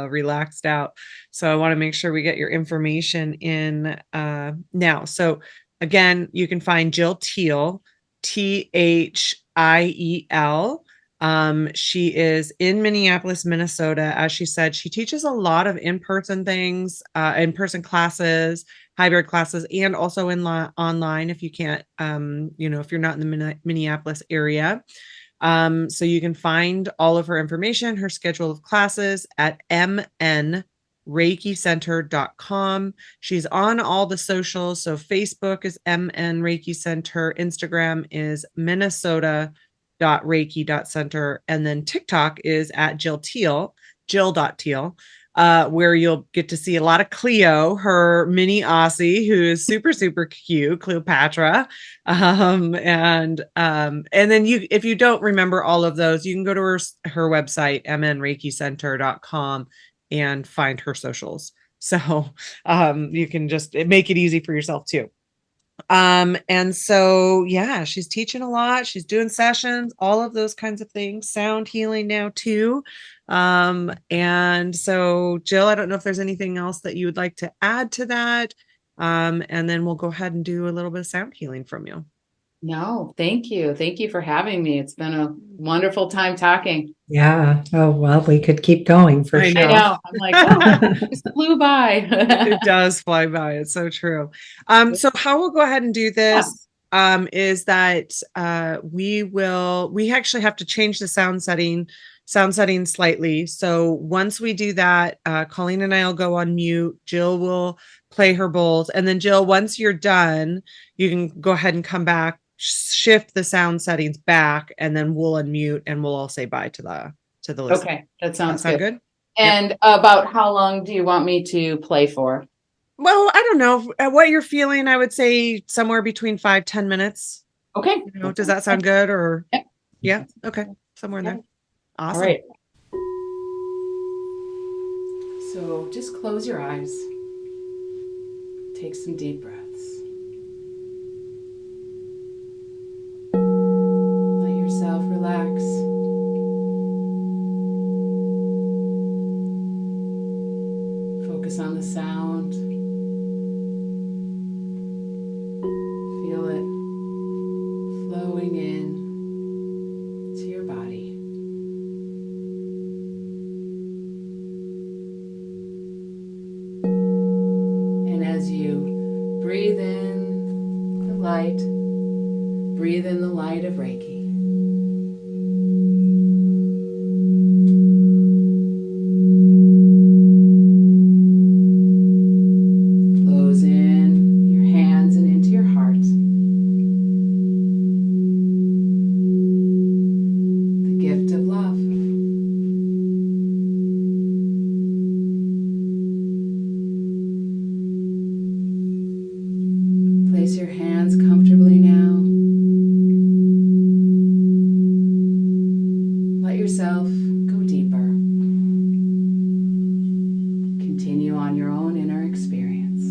relaxed out. So I want to make sure we get your information in now. So again, you can find Jill Thiel, Thiel. She is in Minneapolis, Minnesota. As she said, she teaches a lot of in-person things, in-person classes, hybrid classes, and also online if you can't, if you're not in the Minneapolis area. So you can find all of her information, her schedule of classes at mnreikicenter.com. She's on all the socials. So Facebook is MN Reiki Center. Instagram is Minnesota.reiki.center. And then TikTok is at Jill Thiel, Jill.Thiel. Where you'll get to see a lot of Cleo, her mini Aussie, who is super, super cute, Cleopatra. And then if you don't remember all of those, you can go to her website, mnreikicenter.com, and find her socials. So you can just make it easy for yourself too. And so, yeah, she's teaching a lot. She's doing sessions, all of those kinds of things, sound healing now too. And so Jill, I don't know if there's anything else that you would like to add to that. And then we'll go ahead and do a little bit of sound healing from you. No, thank you. Thank you for having me. It's been a wonderful time talking. Yeah. Oh, well, we could keep going for I sure. I know. I'm like, oh, it just flew by. It does fly by. It's so true. So how we'll go ahead and do this is that we actually have to change the sound setting slightly. So once we do that, Colleen and I will go on mute. Jill will play her bowls. And then Jill, once you're done, you can go ahead and come back, shift the sound settings back, and then we'll unmute and we'll all say bye to the listener. Okay, that sounds good. And about how long do you want me to play for? Well, I don't know what you're feeling. I would say somewhere between 5-10 minutes. Okay. Does that sound good? Or Yep. Yeah. Okay. Somewhere in there. Awesome. All right. So just close your eyes. Take some deep breaths. Let yourself relax. Focus on the sound. Feel it flowing in to your body. And as you breathe in the light, breathe in the light of Reiki. Close in your hands and into your heart. The gift of love. Place your hands comfortably now. Let yourself go deeper. Continue on your own inner experience.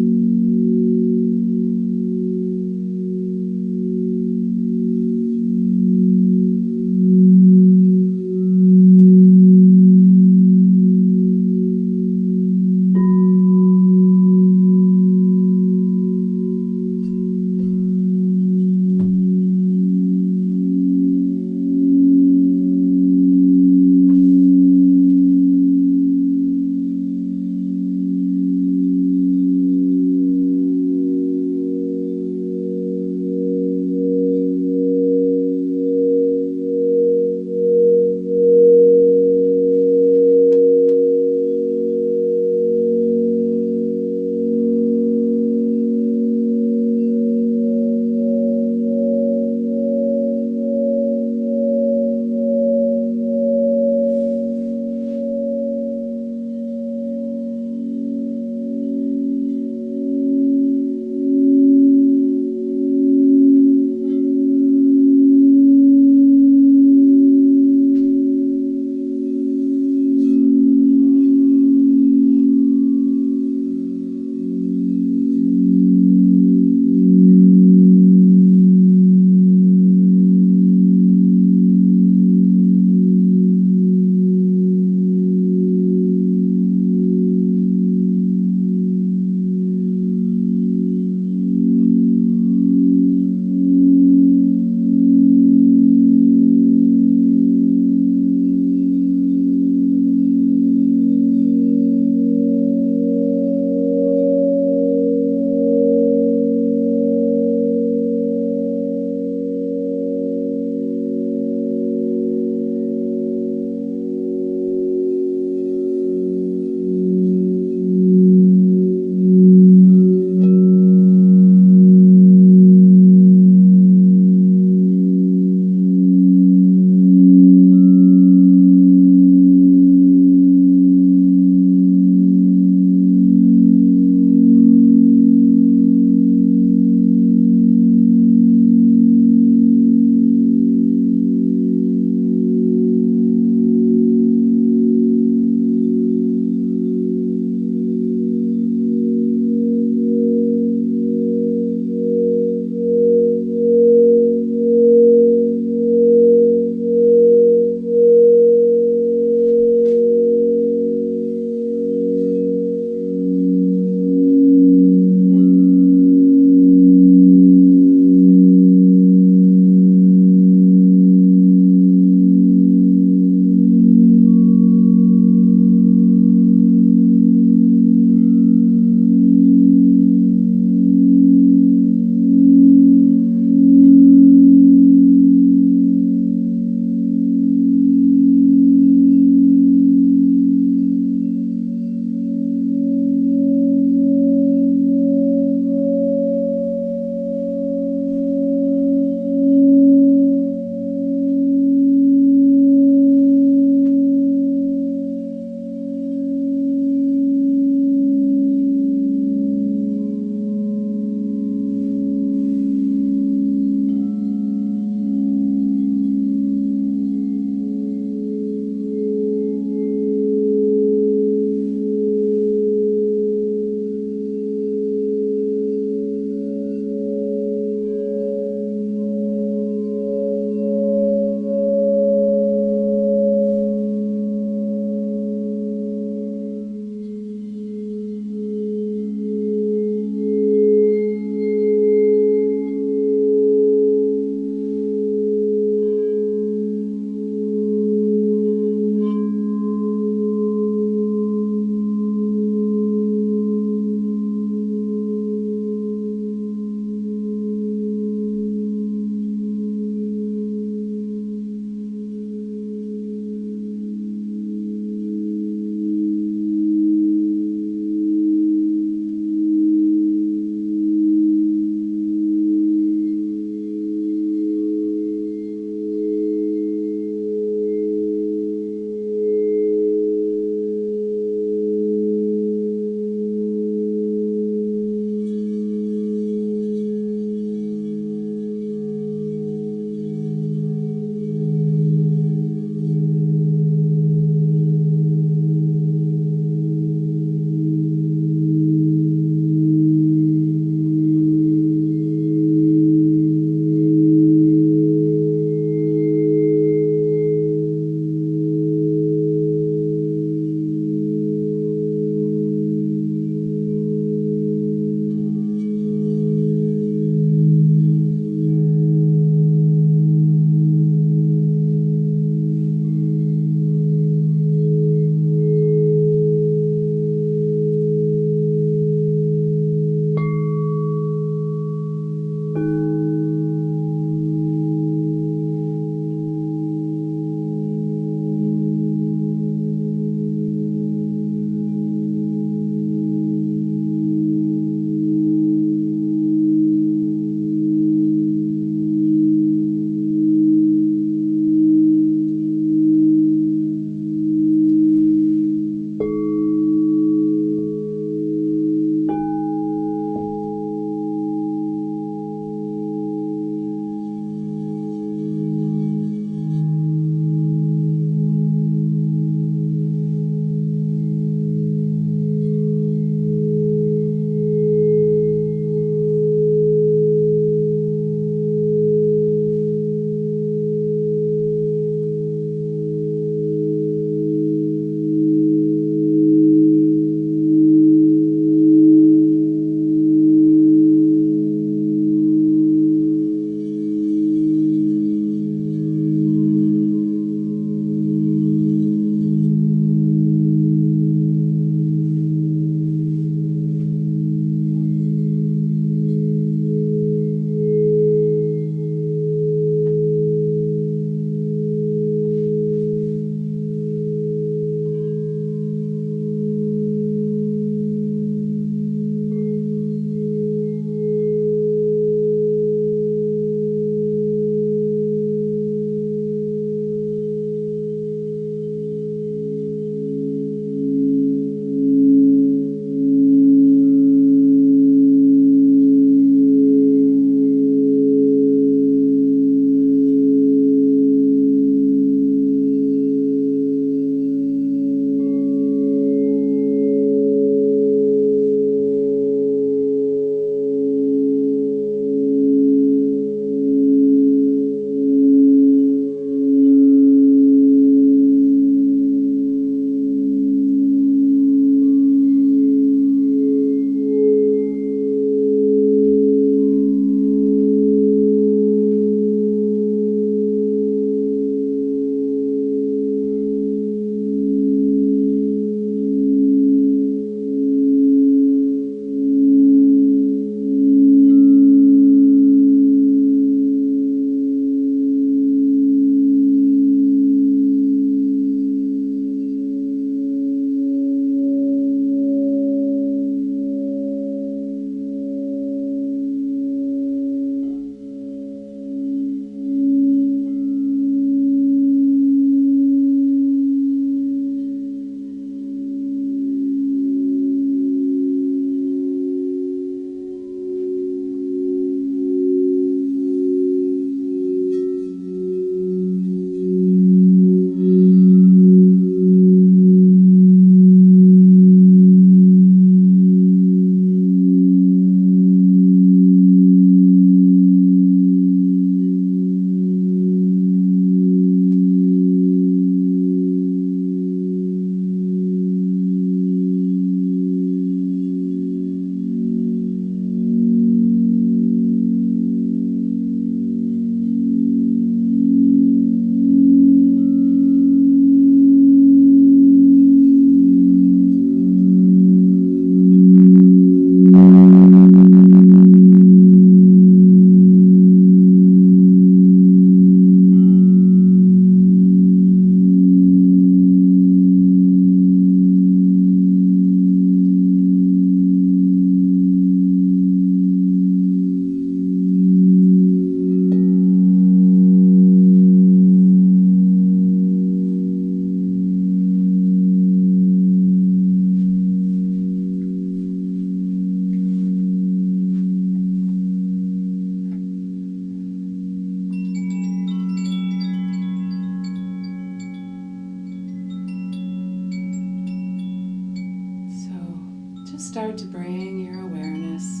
start to bring your awareness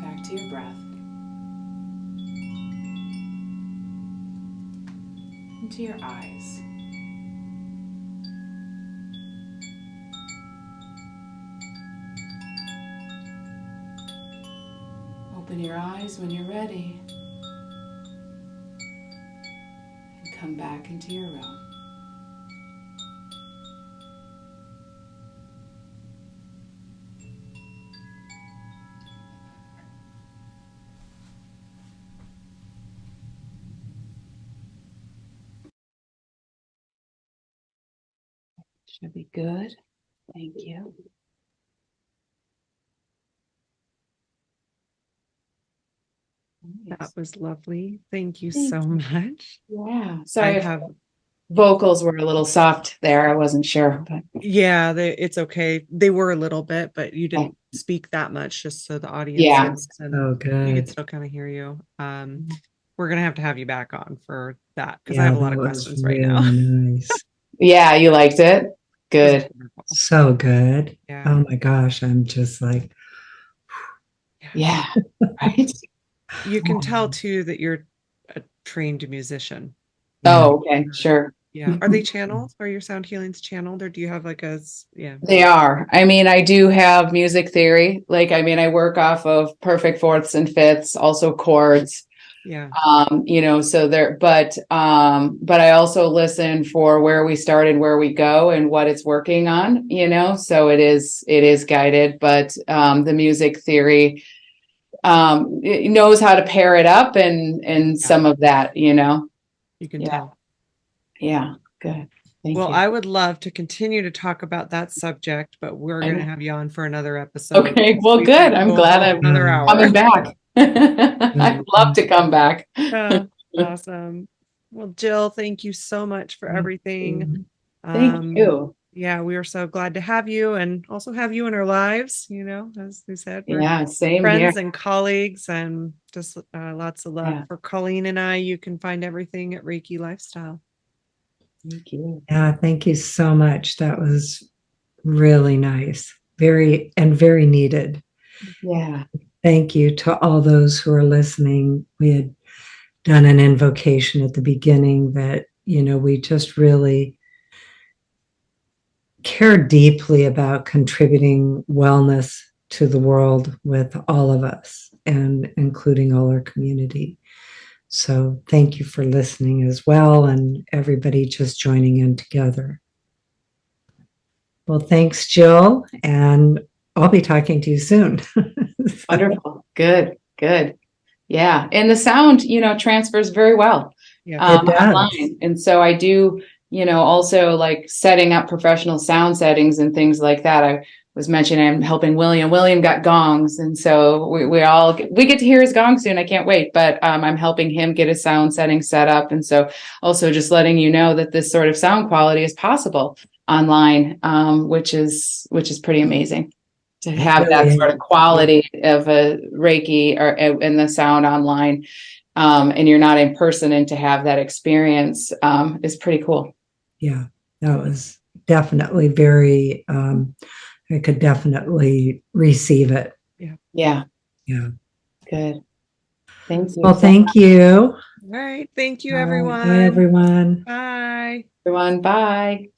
back to your breath, into your eyes. Open your eyes when you're ready and come back into your room. Should be good. Thank you. That was lovely. Thank you Thank so you. much. Yeah. I Sorry if have, vocals were a little soft there. I wasn't sure, but yeah, it's okay. They were a little bit, but you didn't speak that much, just so the audience Yeah. knows, and Oh, you can good. still kind of hear you. We're gonna have you back on for that because I Yeah, have a lot that of was questions right really now. nice. yeah, you liked it. It was Good. wonderful. So good. Yeah. Oh my gosh, I'm just like, Yeah. Right. You can tell too that you're a trained musician. yeah. Oh, okay. Sure. Yeah. Are they channeled? Are your sound healings channeled, or do you have like yeah? They are. I mean, I do have music theory. Like, I mean, I work off of perfect fourths and fifths, also chords. Yeah. So there, but I also listen for where we started, where we go, and what it's working on, so it is guided, but the music theory it knows how to pair it up and some of that, You can Yeah. tell. Yeah. Good. Thank Well, you. I would love to continue to talk about that subject, but we're I going to know. have you on for another episode. Okay. Well, We good. could I'm go glad whole I'm another hour. coming back. I'd love to come back. Yeah, awesome. Well, Jill, thank you so much for everything. Thank you. Yeah, we are so glad to have you and also have you in our lives. As we said, we're Yeah. Same friends here. and colleagues, and just lots of love Yeah. for Colleen and I. You can find everything at Reiki Lifestyle. Thank you. Yeah, thank you so much. That was really nice. Very needed. Yeah. Thank you to all those who are listening. We had done an invocation at the beginning that, we just really care deeply about contributing wellness to the world with all of us and including all our community. So thank you for listening as well, and everybody just joining in together. Well, thanks, Jill, and I'll be talking to you soon. Wonderful. Good. Good. Yeah. And the sound, transfers very well Yeah. It does. online. And so I do, also like setting up professional sound settings and things like that. I was mentioning I'm helping William. William got gongs. And so we get to hear his gong soon. I can't wait. But I'm helping him get his sound setting set up. And so also just letting you know that this sort of sound quality is possible online, which is pretty amazing to have that Really sort of quality of a Reiki or in the sound online, and you're not in person, and to have that experience is pretty cool. Yeah, that was definitely very, I could definitely receive it. Yeah. Yeah. Good. Thank you. Well, thank you. All right. Thank you, everyone. Bye, everyone. Bye. everyone. Bye.